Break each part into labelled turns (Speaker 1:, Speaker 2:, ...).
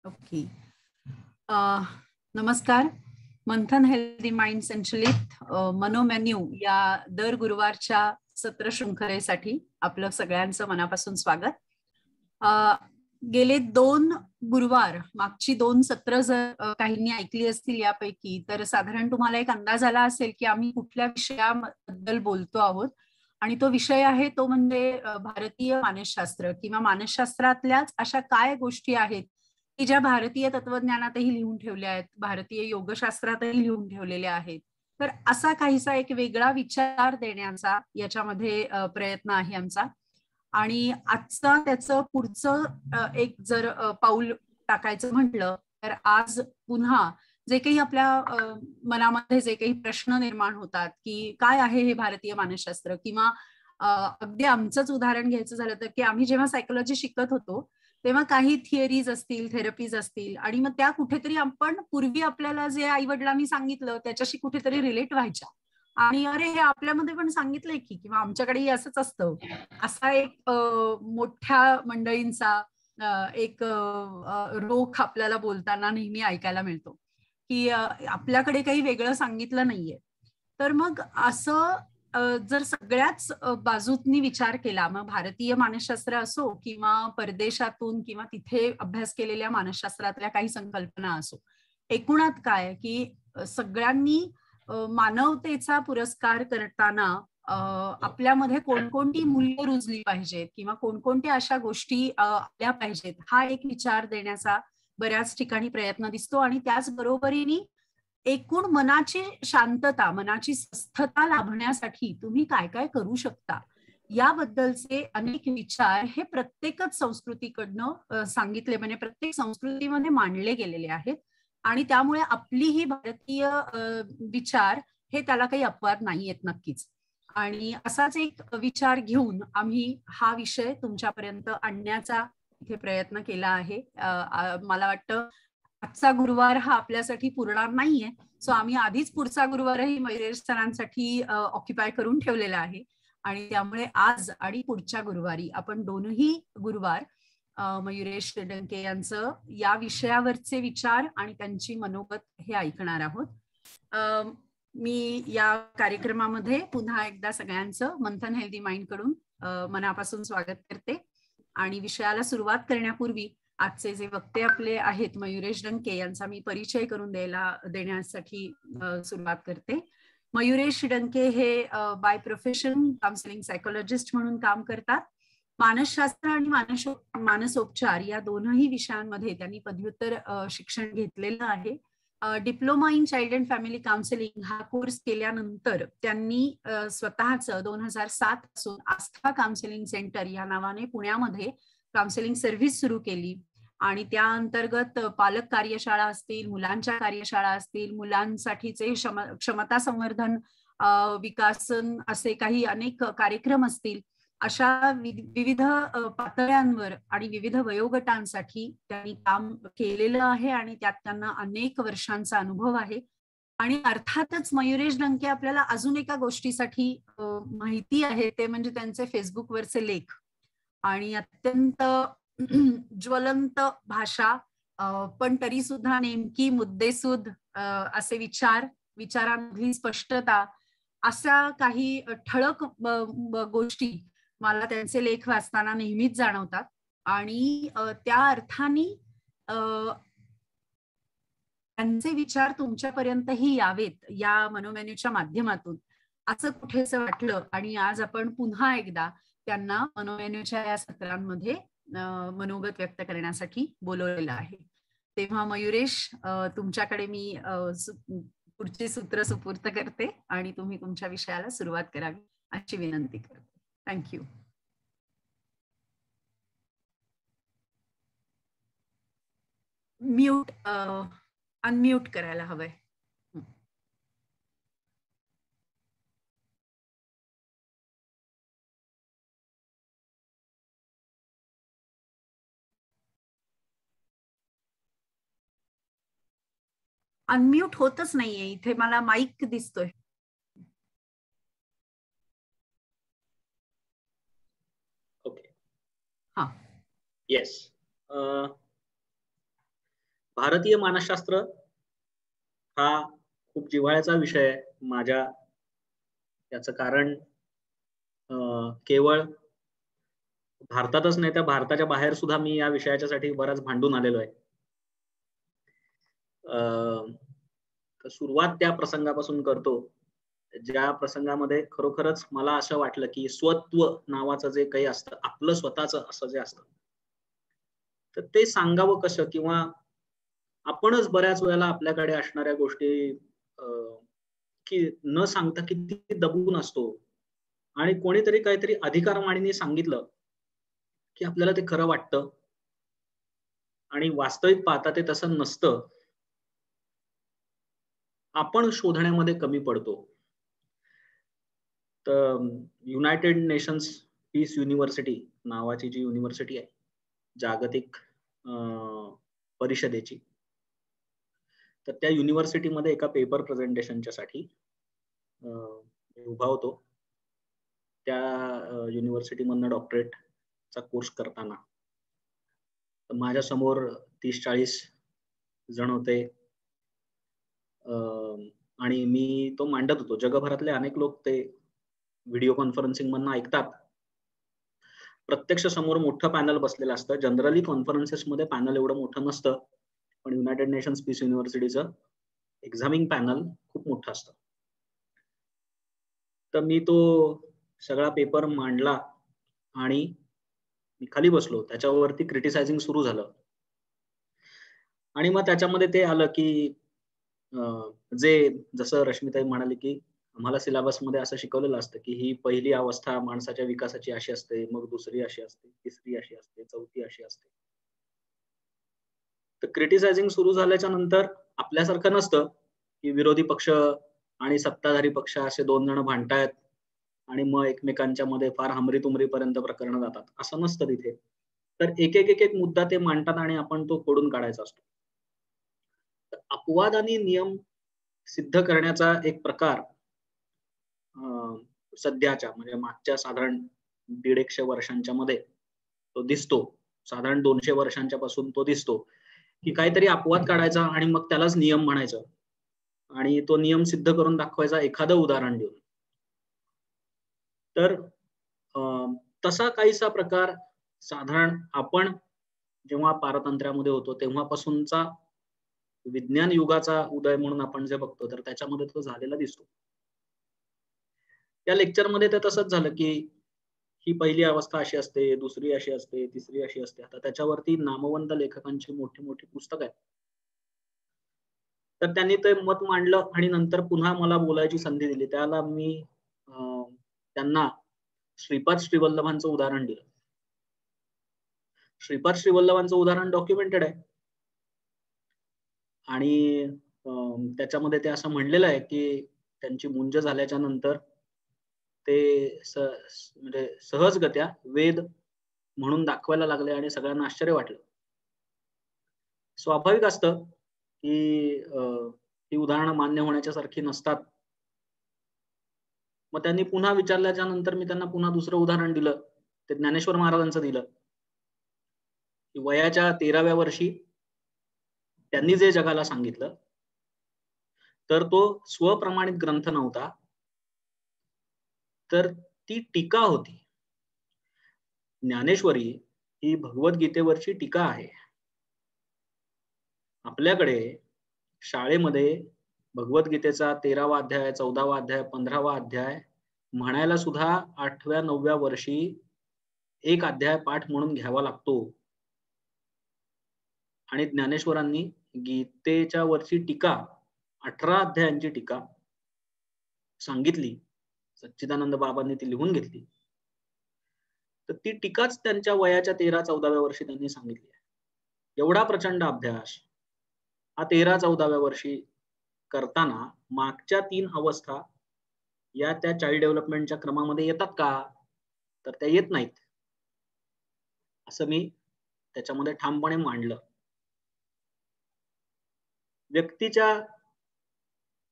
Speaker 1: Okay. नमस्कार. मंथन healthy mind संचलित मनोमेन्यू या दर गुरुवारच्या सत्र शृंखलेसाठी आपलं सगळ्यांचं मनापासून स्वागत. गेले 2 गुरुवार, मागची 2 सत्र जर काहींनी ऐकली असतील यापैकी, तर साधारण तुम्हाला एक अंदाज आला असेल की आम्ही कुठल्या विषयाबद्दल बोलतो आहोत. आणि तो विषय आहे तो म्हणजे भारतीय मानसशास्त्र किंवा मानसशास्त्रातल्याच अशा काय गोष्टी आहेत की ज्या भारतीय तत्वज्ञानातही लिहून ठेवल्या आहेत, भारतीय योगशास्त्रातही लिहून ठेवलेल्या आहेत. तर असा काहीसा एक वेगळा विचार देण्याचा याच्यामध्ये प्रयत्न आहे आमचा. आणि आजचा त्याचं पुढचं एक जर पाऊल टाकायचं म्हटलं तर आज पुन्हा जे काही आपल्या मनामध्ये जे काही प्रश्न निर्माण होतात की काय आहे हे भारतीय मानसशास्त्र, किंवा अगदी आमचंच उदाहरण घ्यायचं झालं तर की आम्ही जेव्हा सायकोलॉजी शिकत होतो तेव्हा काही थिअरीज असतील, थेरपीज असतील, आणि मग त्या कुठेतरी आपण पूर्वी आपल्याला जे आई वडिलांनी सांगितलं त्याच्याशी कुठेतरी रिलेट व्हायच्या. आणि अरे हे आपल्यामध्ये पण सांगितलंय की, किंवा आमच्याकडेही असंच असतं, असा एक मोठ्या मंडळींचा एक रोख आपल्याला बोलताना नेहमी ऐकायला मिळतो की आपल्याकडे काही वेगळं सांगितलं नाहीये. तर मग असं जर सगळ्याच बाजूंनी विचार केला, मग भारतीय मानसशास्त्र असो किंवा परदेशातून किंवा तिथे अभ्यास केलेल्या मानसशास्त्रातल्या काही संकल्पना असो, एकूणात काय की सगळ्यांनी मानवतेचा पुरस्कार करताना आपल्यामध्ये कोणकोणती मूल्य रुजली पाहिजेत किंवा कोणकोणत्या अशा गोष्टी आल्या पाहिजेत, हा एक विचार देण्याचा बऱ्याच ठिकाणी प्रयत्न दिसतो. आणि त्याचबरोबरीने एकूण मनाची शांतता, मनाची स्वस्थता लाभण्यासाठी तुम्ही काय काय करू शकता याबद्दलचे अनेक विचार हे प्रत्येकच संस्कृतीकडनं सांगितले, म्हणजे प्रत्येक संस्कृतीमध्ये मांडले गेलेले आहेत. आणि त्यामुळे आपली ही भारतीय विचार हे त्याला काही अपवाद नाही आहेत नक्कीच. आणि असाच एक विचार घेऊन आम्ही हा विषय तुमच्यापर्यंत आणण्याचा इथे प्रयत्न केला आहे. मला वाटतं आजचा गुरुवार हा आपल्यासाठी पुरणार नाहीये, सो आम्ही आधीच पुढचा गुरुवारही मयुरेश सरांसाठी ऑक्युपाय करून ठेवलेला आहे. आणि त्यामुळे आज आणि पुढच्या गुरुवारी आपण दोनही गुरुवार मयुरेश डंके यांचं या विषयावरचे विचार आणि त्यांची मनोगत हे ऐकणार आहोत. मी या कार्यक्रमामध्ये पुन्हा एकदा सगळ्यांचं मंथन हेल्दी माइंड कडून मनापासून स्वागत करते. आणि विषयाला सुरुवात करण्यापूर्वी आजचे जे वक्ते आपले आहेत मयुरेश डंके यांचा मी परिचय करून देण्यासाठी सुरुवात करते. मयुरेश डंके हे बाय प्रोफेशन काउन्सिलिंग सायकोलॉजिस्ट म्हणून काम करतात. मानसशास्त्र आणि मानसोपचार या दोनही विषयांमध्ये त्यांनी पदव्युत्तर शिक्षण घेतलेलं आहे. Diploma in child and family counselling हा कोर्स केल्यानंतर त्यांनी स्वतःचं 2007 पासून आस्था काउन्सिलिंग सेंटर या नावाने पुण्यामध्ये काउन्सिलिंग सर्व्हिस सुरू केली. आणि त्या अंतर्गत पालक कार्यशाळा असतील, मुलांच्या कार्यशाळा असतील, मुलांसाठीचे क्षमता संवर्धन विकासन असे काही अनेक कार्यक्रम असतील, अशा विविध पातळ्यांवर आणि विविध वयोगटांसाठी त्यांनी काम केलेलं आहे. आणि त्यात त्यांना अनेक वर्षांचा अनुभव आहे. आणि अर्थातच मयुरेश डंके आपल्याला अजून एका गोष्टीसाठी माहिती आहे, ते म्हणजे त्यांचे फेसबुकवरचे लेख आणि अत्यंत ज्वलंत भाषा, पण तरी सुद्धा नेमकी मुद्देसूद असे विचारांमधली स्पष्टता, अशा काही ठळक गोष्टी मला त्यांचे लेख वाचताना नेहमीच जाणवतात. आणि त्या अर्थाने त्यांचे विचार तुमच्यापर्यंतही यावेत या मनोमेन्यूच्या माध्यमातून, असं कुठेसं वाटलं. आणि आज आपण पुन्हा एकदा त्यांना मनोमेन्यूच्या या सत्रांमध्ये मनोगत व्यक्त करण्यासाठी बोलवलेलं आहे. तेव्हा मयुरेश, तुमच्याकडे मी पुढचे सूत्र सुपूर्त करते आणि तुम्ही तुमच्या विषयाला सुरुवात करावी अशी विनंती करते. थँक्यू. म्यूट अनम्यूट करायला हवंय. अनम्यूट होतच नाहीये इथे, मला माईक दिसतोय.
Speaker 2: ओके.
Speaker 1: हा.
Speaker 2: येस. भारतीय मानसशास्त्र हा खूप जिव्हाळ्याचा विषय आहे माझ्या. त्याचं कारण केवळ भारतातच नाही तर भारताच्या बाहेर सुद्धा मी या विषयाच्यासाठी बराच भांडून आलेलो आहे. तर सुरुवात त्या प्रसंगापासून करतो ज्या प्रसंगामध्ये खरोखरच मला असं वाटलं की स्वत्व नावाचं जे काही असतं, आपलं स्वतःचं असं जे असतं, तर ते सांगावं कसं, किंवा आपणच बऱ्याच वेळेला आपल्याकडे असणाऱ्या गोष्टी की न सांगता किती दबून असतो आणि कोणीतरी काहीतरी अधिकारवाणीने सांगितलं की आपल्याला ते खरं वाटतं आणि वास्तविक पाहता ते तसं नसतं. आपण शोधण्यामध्ये कमी पडतो. तर युनायटेड नेशन्स पीस युनिव्हर्सिटी नावाची जी युनिव्हर्सिटी आहे, जागतिक परिषदेची, तर त्या युनिव्हर्सिटीमध्ये एका पेपर प्रेझेंटेशनच्या साठी उभा होतो. त्या युनिव्हर्सिटीमधनं डॉक्टरेटचा कोर्स करताना माझ्या समोर 30-40 जण होते आणि मी तो मांडत होतो. जगभरातले अनेक लोक ते व्हिडिओ कॉन्फरन्सिंग मधनं ऐकतात. प्रत्यक्ष समोर मोठं पॅनल बसलेलं असतं. जनरली कॉन्फरन्सेसमध्ये पॅनल एवढं मोठं नसतं, पण युनायटेड नेशन्स पीस युनिव्हर्सिटीचं एक्झामिंग पॅनल खूप मोठं असतं. तर मी तो सगळा पेपर मांडला आणि मी खाली बसलो. त्याच्यावरती क्रिटिसायझिंग सुरू झालं आणि मग त्याच्यामध्ये ते आलं की जे जसं रश्मिताई म्हणाली की आम्हाला सिलेबसमध्ये असं शिकवलेलं असतं की ही पहिली अवस्था माणसाच्या विकासाची अशी असते, मग दुसरी अशी असते, तिसरी अशी असते, चौथी अशी असते. तर क्रिटिसायझिंग सुरू झाल्याच्या नंतर आपल्यासारखं नसतं की विरोधी पक्ष आणि सत्ताधारी पक्ष असे 2 जण भांडतायत आणि मग एकमेकांच्या मध्ये फार हमरी-तुमरीपर्यंत प्रकरणं जातात. असं नसतं तिथे. तर एक मुद्दा ते मांडतात आणि आपण तो खोडून काढायचा असतो. तर अपवाद आणि नियम सिद्ध करण्याचा एक प्रकार सध्याच्या म्हणजे मागच्या साधारण 150 वर्षांच्या मध्ये तो दिसतो. साधारण 200 वर्षांच्या पासून तो दिसतो की काहीतरी अपवाद काढायचा आणि मग त्यालाच नियम म्हणायचं आणि तो नियम सिद्ध करून दाखवायचा एखादं उदाहरण देऊन. तर तसा काहीसा प्रकार साधारण आपण जेव्हा पारतंत्र्यामध्ये होतो तेव्हापासूनचा विज्ञान युगाचा उदय म्हणून आपण जे बघतो, तर त्याच्यामध्ये तो झालेला दिसतो. त्या लेक्चरमध्ये तर तसंच झालं की ही पहिली अवस्था अशी असते, दुसरी अशी असते, तिसरी अशी असते. आता त्याच्यावरती नामवंत लेखकांची मोठी पुस्तकं आहेत. तर त्यांनी ते मत मांडलं आणि नंतर पुन्हा मला बोलायची संधी दिली. त्याला मी त्यांना श्रीपाद श्रीवल्लभांचं उदाहरण दिलं. श्रीपाद श्रीवल्लभांचं उदाहरण डॉक्युमेंटेड आहे आणि त्याच्यामध्ये ते असं म्हणलेलं आहे की त्यांची मुंज झाल्याच्या नंतर ते म्हणजे सहजगत्या वेद म्हणून दाखवायला लागले आणि सगळ्यांना आश्चर्य वाटलं. स्वाभाविक असतं की ही उदाहरणं मान्य होण्याच्या सारखी नसतात. मग त्यांनी पुन्हा विचारल्याच्या नंतर मी त्यांना पुन्हा दुसरं उदाहरण दिलं. ते ज्ञानेश्वर महाराजांचं दिलं. की वयाच्या 13व्या वर्षी त्यांनी जे जगाला सांगितलं, तर तो स्वप्रमाणित ग्रंथ नव्हता. तर ती टीका होती. ज्ञानेश्वरी ही भगवद्गीतेवरची टीका आहे. आपल्याकडे शाळेमध्ये भगवद्गीतेचा 13वा अध्याय, 14वा अध्याय, 15वा अध्याय म्हणायला सुद्धा 8व्या 9व्या वर्षी एक अध्याय पाठ म्हणून घ्यावा लागतो. आणि ज्ञानेश्वरांनी गीतेच्या वरची टीका 18 अध्यायांची टीका सांगितली. सच्चिदानंद बाबांनी ती लिहून घेतली. तर ती टीकाच त्यांच्या वयाच्या 13-14व्या वर्षी त्यांनी सांगितली आहे. एवढा प्रचंड अभ्यास हा 13-14व्या वर्षी करताना मागच्या 3 अवस्था या त्या चाइल्ड डेव्हलपमेंटच्या क्रमामध्ये येतात का? तर त्या येत नाहीत. असं मी त्याच्यामध्ये ठामपणे मांडलं. व्यक्तीच्या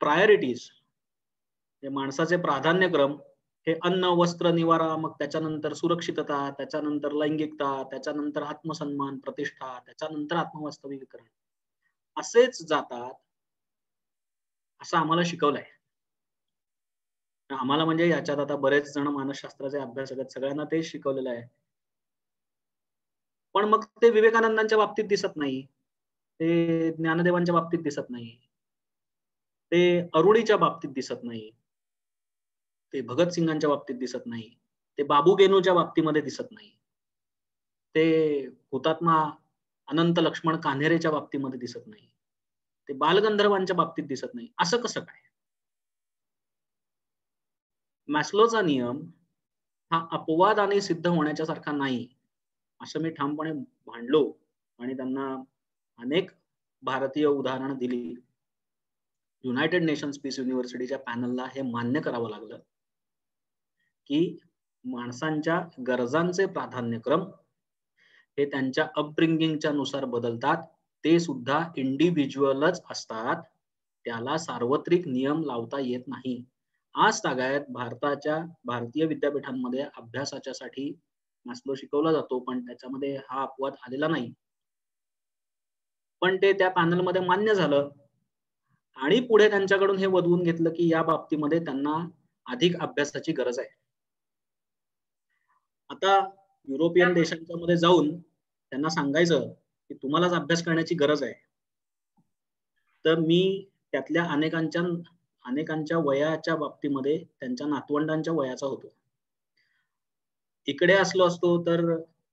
Speaker 2: प्रायोरिटीज हे माणसाचे प्राधान्यक्रम हे अन्न, वस्त्र, निवारा, मग त्याच्यानंतर सुरक्षितता, त्याच्यानंतर लैंगिकता, त्याच्यानंतर आत्मसन्मान, प्रतिष्ठा, त्याच्यानंतर आत्मवास्तविकरण असेच जातात असं आम्हाला शिकवलंय. आम्हाला म्हणजे याच्यात आता बरेच जण मानसशास्त्राचे अभ्यासक आहेत, सगळ्यांना तेच शिकवलेलं आहे. पण मग ते विवेकानंदांच्या बाबतीत दिसत नाही, ते ज्ञानदेवांच्या बाबतीत दिसत नाही, ते अरुणीच्या बाबतीत दिसत नाही, ते भगतसिंगांच्या बाबतीत दिसत नाही, ते बाबू गेनूच्या बाबतीमध्ये दिसत नाही, ते हुतात्मा अनंत लक्ष्मण कान्हेरेच्या बाबतीमध्ये दिसत नाही, ते बालगंधर्वांच्या बाबतीत दिसत नाही. असं कसं काय? मॅस्लोचा नियम हा अपवादाने सिद्ध होण्याच्या सारखा नाही, असं मी ठामपणे भांडलो आणि त्यांना अनेक भारतीय उदाहरणं दिली. युनायटेड नेशन्स पीस युनिव्हर्सिटीच्या पॅनलला हे मान्य करावं लागलं की माणसांच्या गरजांचे प्राधान्यक्रम हे त्यांच्या अपब्रिंगिंगच्या नुसार बदलतात, ते सुद्धा इंडिव्हिज्युअलच असतात, त्याला सार्वत्रिक नियम लावता येत नाही. आज तागायत भारतीय विद्यापीठांमध्ये अभ्यासाच्या साठी मॅस्लो शिकवला जातो, पण त्याच्यामध्ये हा अपवाद आलेला नाही. पण ते त्या पॅनलमध्ये मान्य झालं आणि पुढे त्यांच्याकडून हे वदवून घेतलं की या बाबतीमध्ये त्यांना अधिक अभ्यासाची गरज आहे. आता युरोपियन देशांच्या मध्ये जाऊन त्यांना सांगायचं की तुम्हालाच अभ्यास करण्याची गरज आहे, तर मी त्यातल्या अनेकांच्या वयाच्या बाबतीमध्ये त्यांच्या नातवंडांच्या वयाचा होतो. इकडे असलो असतो तर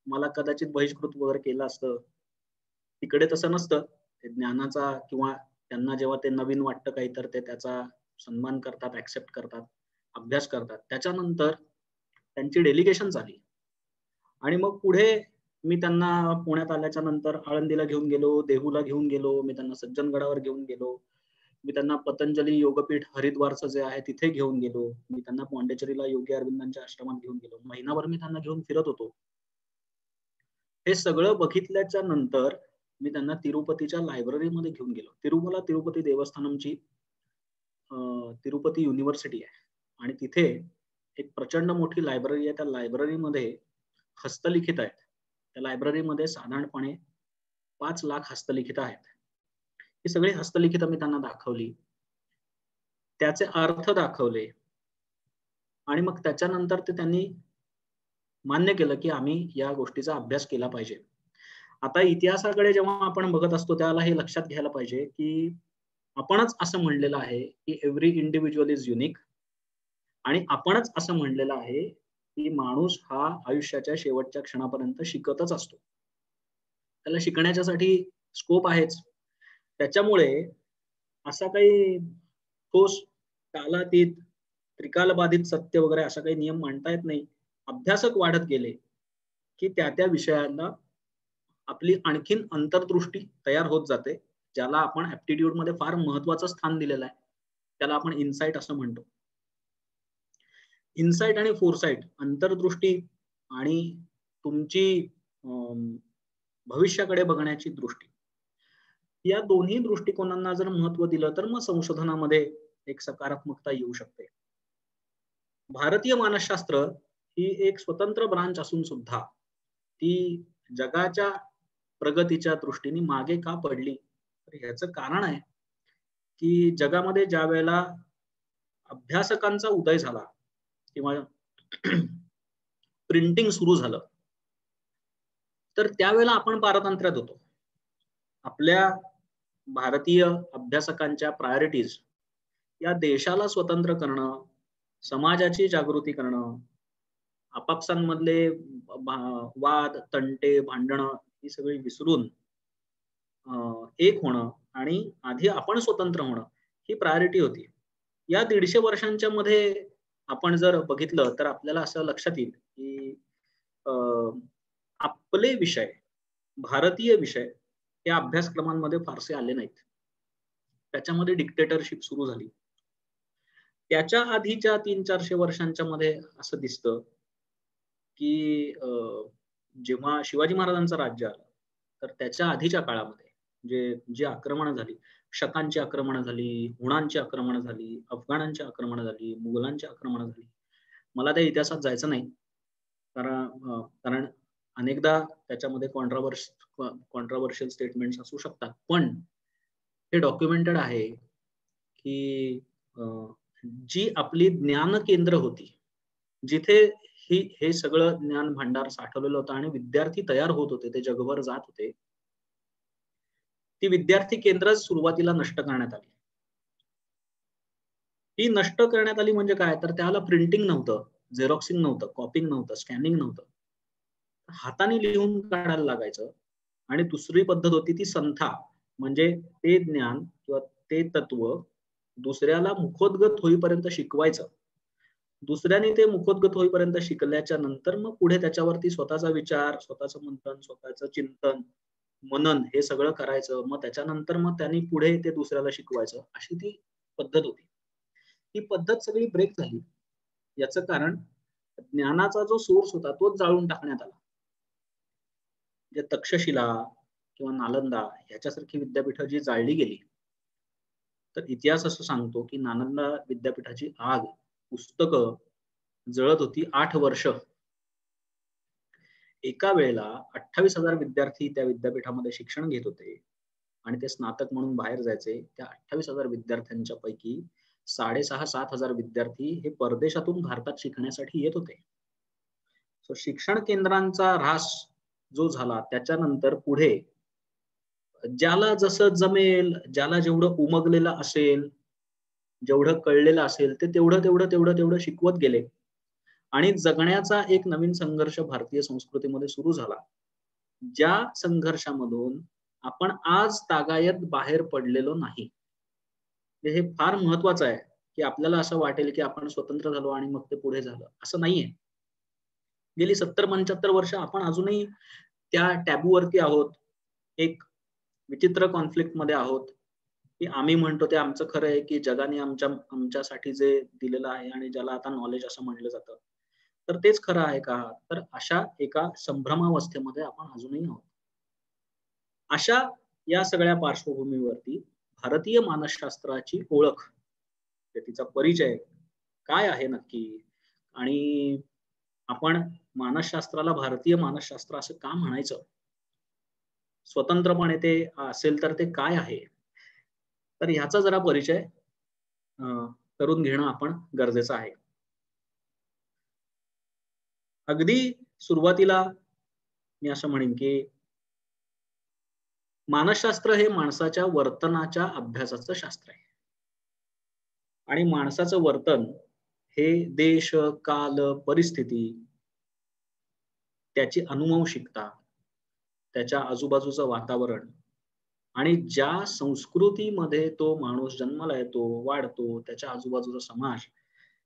Speaker 2: मला कदाचित बहिष्कृत वगैरे केलं असतं. तिकडे तसं नसतं. ते ज्ञानाचा किंवा त्यांना जेव्हा ते नवीन वाटतं काही तर ते त्याचा सन्मान करतात, ऍक्सेप्ट करतात, अभ्यास करतात. त्याच्यानंतर त्यांची डेलिगेशन झाली आणि मग पुढे मी त्यांना पुण्यात आल्याच्या नंतर आळंदीला घेऊन गेलो, देहूला घेऊन गेलो, मी त्यांना सज्जनगडावर घेऊन गेलो, मी त्यांना पतंजली योगपीठ हरिद्वारचं जे आहे तिथे घेऊन गेलो, मी त्यांना पॉंडिचेरीला योगी अरविंदांच्या आश्रमात घेऊन गेलो, महिनाभर मी त्यांना घेऊन फिरत होतो. हे सगळं बघितल्याच्या नंतर मी त्यांना तिरुपतीच्या लायब्ररीमध्ये घेऊन गेलो. तिरुपती देवस्थानमची तिरुपती युनिव्हर्सिटी आहे आणि तिथे एक प्रचंड मोठी लायब्ररी आहे. त्या लायब्ररीमध्ये हस्तलिखित आहेत. त्या लायब्ररीमध्ये साधारणपणे 5 लाख हस्तलिखित आहेत. ही सगळी हस्तलिखित मी त्यांना दाखवली, त्याचे अर्थ दाखवले आणि मग त्याच्यानंतर ते त्यांनी मान्य केलं की आम्ही या गोष्टीचा अभ्यास केला पाहिजे. आता इतिहासाकडे जेव्हा आपण बघत असतो त्याला हे लक्षात घ्यायला पाहिजे की आपणच असं म्हणलेलं आहे की एव्हरी इंडिव्हिज्युअल इज युनिक आणि आपणच असं म्हणलेलं आहे की माणूस हा आयुष्याच्या शेवटच्या क्षणापर्यंत शिकतच असतो. त्याला शिकण्याच्यासाठी स्कोप आहेच. त्याच्यामुळे असा काही ठोस कालातीत त्रिकालबाधित सत्य वगैरे असा काही नियम मांडता येत नाही. अभ्यासक वाढत गेले की त्या विषयांना आपली आणखीन अंतर्दृष्टी तयार होत जाते, ज्याला आपण ऍप्टिट्यूड मध्ये फार महत्वाचं स्थान दिलेलं आहे. त्याला आपण इन्साइट असं म्हणतो. इन्साइट आणि फोरसाइट, अंतर्दृष्टी आणि तुमची भविष्याकडे बघण्याची दृष्टी, या दोन्ही दृष्टिकोनांना जर महत्व दिलं तर मग संशोधनामध्ये एक सकारात्मकता येऊ शकते. भारतीय मानसशास्त्र ही एक स्वतंत्र ब्रांच असून सुद्धा ती जगाच्या प्रगतीच्या दृष्टीने मागे का पडली, तर याचं कारण आहे की जगामध्ये ज्या वेळेला अभ्यासकांचा उदय झाला किंवा प्रिंटिंग सुरू झालं, तर त्यावेळेला आपण पारतंत्र्यात होतो. आपल्या भारतीय अभ्यासकांच्या प्रायोरिटीज या देशाला स्वतंत्र करणं, समाजाची जागृती करणं, आपापसांमधले वाद, तंटे, भांडणं ही सगळी विसरून एक होणं आणि आधी आपण स्वतंत्र होणं ही प्रायोरिटी होती. या 150 वर्षांच्या मध्ये आपण जर बघितलं तर आपल्याला असं लक्षात येईल की आपले विषय, भारतीय विषय या अभ्यासक्रमांमध्ये फारसे आले नाहीत. त्याच्यामध्ये डिक्टेटरशिप सुरू झाली. त्याच्या आधीच्या 300-400 वर्षांच्या मध्ये असं दिसतं की जेव्हा शिवाजी महाराजांचं राज्य आलं तर त्याच्या आधीच्या काळामध्ये जी आक्रमणं झाली, शकांची आक्रमणं झाली, हुणांची आक्रमणं झाली, अफगाणांची आक्रमणं झाली, मुघलांची आक्रमणं झाली. मला त्या इतिहासात जायचं नाही कारण अनेकदा त्याच्यामध्ये कॉन्ट्राव्हर्शियल स्टेटमेंट्स असू शकतात. पण हे डॉक्युमेंटेड आहे की जी आपली ज्ञान केंद्र होती, जिथे हे सगळं ज्ञान भांडार साठवलेलं होतं आणि विद्यार्थी तयार होत होते, ते जगभर जात होते, ती विद्यार्थी केंद्र सुरुवातीला नष्ट करण्यात आली. ती नष्ट करण्यात आली म्हणजे काय, तर त्याला प्रिंटिंग नव्हतं, झेरॉक्सिंग नव्हतं, कॉपिंग नव्हतं, स्कॅनिंग नव्हतं. हाताने लिहून काढायला लागायचं. आणि दुसरी पद्धत होती ती संथा, म्हणजे ते ज्ञान किंवा ते तत्व दुसऱ्याला मुखोद्गत होईपर्यंत शिकवायचं. दुसऱ्याने ते मुखोद्गत होईपर्यंत शिकल्याच्या नंतर मग पुढे त्याच्यावरती स्वतःचा विचार, स्वतःचं मंथन, स्वतःचं चिंतन, मनन हे सगळं करायचं. मग त्याच्यानंतर मग त्यांनी पुढे ते दुसऱ्याला शिकवायचं, अशी ती पद्धत होती. ही पद्धत सगळी ब्रेक झाली. याचं कारण ज्ञानाचा जो सोर्स होता तोच जाळून टाकण्यात आला. जे तक्षशिला किंवा नालंदा ह्याच्यासारखी विद्यापीठं जी जाळली गेली, तर इतिहास असं सांगतो की नालंदा विद्यापीठाची आग, पुस्तकं जळत होती 8 वर्ष. एका वेळेला 28,000 विद्यार्थी त्या विद्यापीठामध्ये शिक्षण घेत होते आणि ते स्नातक म्हणून बाहेर जायचे. त्या 28,000 विद्यार्थ्यांच्या पैकी 6,500-7,000 विद्यार्थी हे परदेशातून भारतात शिकण्यासाठी येत होते. सो शिक्षण केंद्रांचा ऱ्हास जो झाला त्याच्यानंतर पुढे ज्याला जसं जमेल, ज्याला जेवढं उमगलेलं असेल, जेवढं कळलेलं असेल, ते तेवढं शिकवत गेले आणि जगण्याचा एक नवीन संघर्ष भारतीय संस्कृतीमध्ये सुरू झाला. ज्या संघर्षामधून आपण आज तागायत बाहेर पडलेलो नाही. हे फार महत्वाचं आहे, की आपल्याला असं वाटेल, की आपण स्वतंत्र झालो आणि मग ते पुढे झालं. असं नाहीये. गेली 70-75 वर्ष आपण अजूनही त्या टॅबूवरती आहोत. एक विचित्र कॉन्फ्लिक्टमध्ये आहोत, की आम्ही म्हणतो ते आमचं खरं आहे, की जगाने आमच्यासाठी जे दिलेलं आहे आणि ज्याला आता नॉलेज असं म्हटलं जातं, तर तेच खरं आहे का? तर अशा एका संभ्रमावस्थेमध्ये आपण अजूनही आहोत. अशा या सगळ्या पार्श्वभूमीवरती भारतीय मानसशास्त्राची ओळख, तिचा परिचय काय आहे नक्की, आणि आपण मानसशास्त्राला भारतीय मानसशास्त्र असं का म्हणायचं? स्वतंत्रपणे ते असेल तर ते काय आहे? तर ह्याचा जरा परिचय करून घेणं आपण गरजेचं आहे. अगदी सुरुवातीला मी असं म्हणेन, की मानसशास्त्र हे माणसाच्या वर्तनाच्या अभ्यासाचं शास्त्र आहे. आणि माणसाचं वर्तन हे देश, काल, परिस्थिती, त्याची अनुवंशिकता, त्याच्या आजूबाजूचं वातावरण आणि ज्या संस्कृतीमध्ये तो माणूस जन्माला येतो, वाढतो, त्याच्या आजूबाजूचा समाज,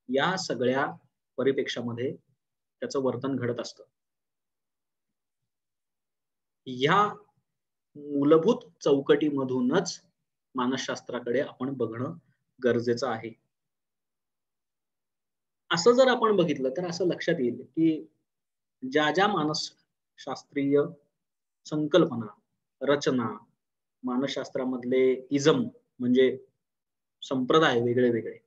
Speaker 2: या सगळ्या परिप्रेक्ष्यामध्ये त्याचं वर्तन घडत असतं. ह्या मूलभूत चौकटीमधूनच मानसशास्त्राकडे आपण बघणं गरजेचं आहे. असं जर आपण बघितलं तर असं लक्षात येईल, की ज्या मानसशास्त्रीय संकल्पना, रचना, मानसशास्त्रामधले इझम म्हणजे संप्रदाय वेगळे-वेगळे,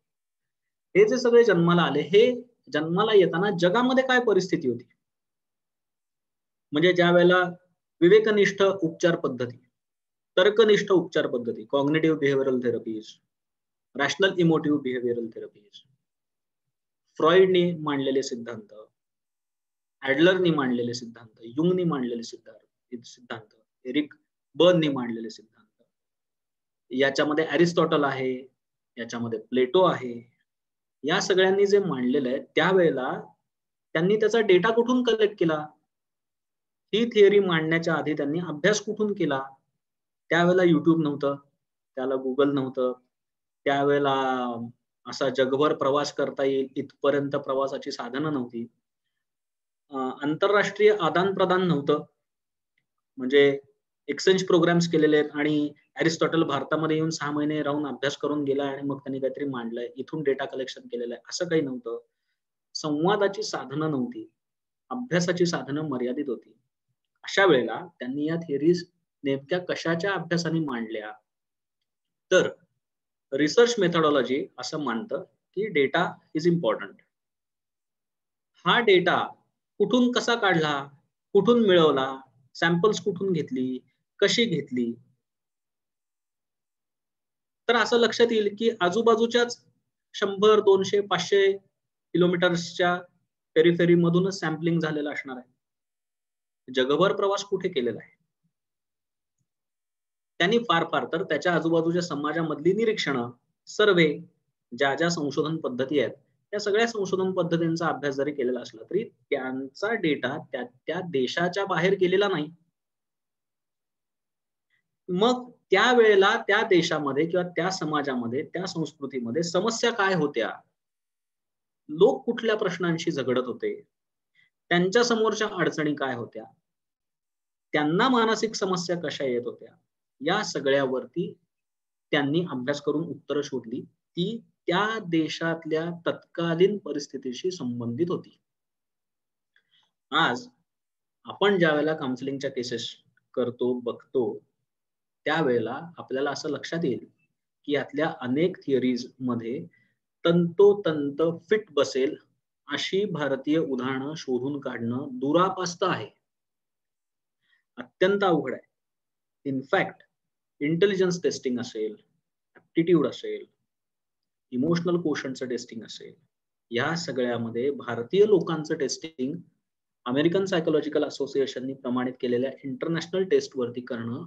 Speaker 2: हे जे सगळे जन्माला आले, हे जन्माला येताना जगामध्ये काय परिस्थिती होती? म्हणजे ज्यावेळेला विवेकनिष्ठ उपचार पद्धती, तर्कनिष्ठ उपचार पद्धती, cognitive behavioural therapies, rational emotive behavioural therapies, फ्रॉइडने मांडलेले सिद्धांत, ॲडलरनी मांडलेले सिद्धांत, युंगनी मांडलेले सिद्धांत, एरिक बर्ननी मांडलेले सिद्धांत, याच्यामध्ये अरिस्टॉटल आहे, याच्यामध्ये प्लेटो आहे. या सगळ्यांनी जे मांडलेलं आहे त्यावेळेला त्यांनी त्याचा डेटा कुठून कलेक्ट केला? ही थिअरी मांडण्याच्या आधी त्यांनी अभ्यास कुठून केला? त्यावेळेला YouTube नव्हतं, त्याला Google नव्हतं, त्यावेळेला असा जगभर प्रवास करता येईल इथपर्यंत प्रवासाची साधनं नव्हती. आंतरराष्ट्रीय आदान-प्रदान नव्हतं. म्हणजे एक्सचेंज प्रोग्राम्स केलेले आहेत आणि अरिस्टॉटल भारतामध्ये येऊन 6 महिने राहून अभ्यास करून गेला आणि मग त्यांनी काहीतरी मांडलंय. इथून डेटा कलेक्शन केलेलं आहे. असं काही नव्हतं. संवादाची साधनं नव्हती. अभ्यासाची साधनं मर्यादित होती. अशा वेळेला त्यांनी या थिअरीज नेमक्या कशाच्या अभ्यासाने मांडल्या? तर रिसर्च मेथोडॉलॉजी असं मानतं, की डेटा इज इम्पॉर्टंट. हा डेटा कुठून कसा काढला? कुठून मिळवला? सॅम्पल्स कुठून घेतली? कशी घेतली? तर असं लक्षात येईल की आजूबाजूच्याच 100, 200, 500 किलोमीटर्सच्या पेरिफेरी मधूनच सॅम्पलिंग झालेलं असणार आहे. जगभर प्रवास कुठे केलेला आहे? त्यांनी फार फार तर त्याच्या आजूबाजूच्या समाजामधली निरीक्षणं, सर्वे, ज्या संशोधन पद्धती आहेत, त्या सगळ्या संशोधन पद्धतींचा अभ्यास जरी केलेला असला तरी त्यांचा डेटा त्या देशाच्या बाहेर गेलेला नाही. मग त्यावेळेला त्या देशामध्ये किंवा त्या समाजामध्ये, त्या संस्कृतीमध्ये समस्या काय होत्या? लोक कुठल्या प्रश्नांशी झगडत होते? त्यांच्या समोरच्या अडचणी काय होत्या? त्यांना मानसिक समस्या कशा येत होत्या? या सगळ्यावरती त्यांनी अभ्यास करून उत्तरं शोधली. ती त्या देशातल्या तत्कालीन परिस्थितीशी संबंधित होती. आज आपण ज्यावेळेला काउन्सिलिंगच्या केसेस करतो, बघतो, त्यावेळेला आपल्याला असं लक्षात येईल की यातल्या अनेक थिअरीज मध्ये तंतोतंत फिट बसेल अशी भारतीय उदाहरणं शोधून काढणं दुरापास्त आहे. अत्यंत अवघड आहे. इनफॅक्ट इंटेलिजन्स टेस्टिंग असेल, ऍप्टिट्यूड असेल, इमोशनल कोशंटचं टेस्टिंग असेल, या सगळ्यामध्ये भारतीय लोकांचं टेस्टिंग अमेरिकन सायकोलॉजिकल असोसिएशननी प्रमाणित केलेल्या इंटरनॅशनल टेस्ट वरती करणं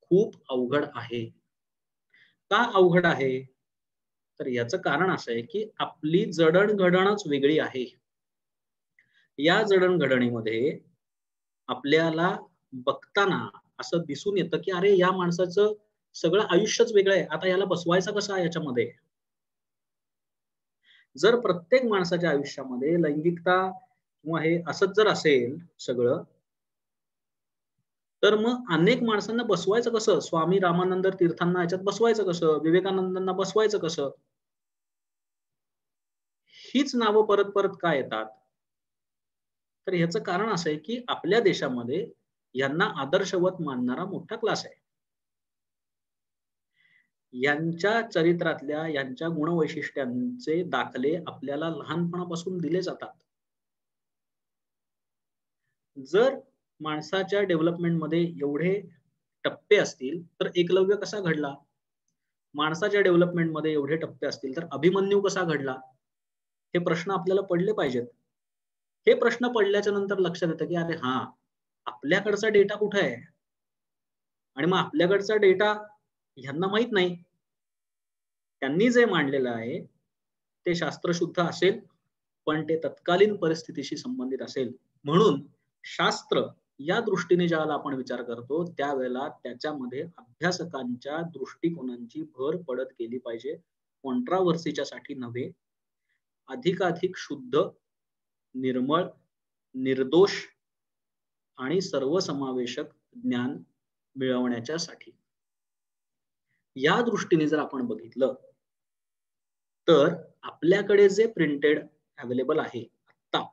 Speaker 2: खूप अवघड आहे. का अवघड आहे? तर याचं कारण असं आहे की आपली जडणघडणच वेगळी आहे. या जडणघडणीमध्ये आपल्याला बघताना असं दिसून येतं की अरे या माणसाचं सगळं आयुष्यच वेगळं आहे, आता याला बसवायचं कसं याच्यामध्ये? जर प्रत्येक माणसाच्या आयुष्यामध्ये लैंगिकता किंवा हे असंच जर असेल सगळं, तर मग अनेक माणसांना बसवायचं कसं? स्वामी रामानंद तीर्थांना याच्यात बसवायचं कसं? विवेकानंदांना बसवायचं कसं? हीच नावं परत परत का येतात? तर ह्याचं कारण असं आहे की आपल्या देशामध्ये यांना आदर्शवत मानणारा मोठा क्लास आहे. यांच्या चरित्रातल्या, यांच्या गुणवैशिष्ट्यांचे दाखले आपल्याला लहानपणापासून दिले जातात. जर माणसाच्या डेव्हलपमेंटमध्ये एवढे टप्पे असतील तर एकलव्य कसा घडला? माणसाच्या डेव्हलपमेंटमध्ये एवढे टप्पे असतील तर अभिमन्यू कसा घडला? हे प्रश्न आपल्याला पडले पाहिजेत. हे प्रश्न पडल्याच्या नंतर लक्षात येतं की अरे हा, आपल्याकडचा डेटा कुठे आहे? आणि मग आपल्याकडचा डेटा ह्यांना माहित नाही. त्यांनी जे मांडलेलं आहे ते शास्त्रशुद्ध असेल, पण ते तत्कालीन परिस्थितीशी संबंधित असेल. म्हणून शास्त्र या दृष्टीने ज्यावेळेला आपण विचार करतो त्यावेळेला त्याच्यामध्ये अभ्यासकांच्या दृष्टिकोनांची भर पडत गेली पाहिजे. कॉन्ट्राव्हर्सीच्या साठी नव्हे, अधिकाधिक शुद्ध, निर्मळ, निर्दोष आणि सर्वसमावेशक ज्ञान मिळवण्याच्या साठी. या दृष्टीने जर आपण बघितलं तर आपल्याकडे जे प्रिंटेड अवेलेबल आहे आता,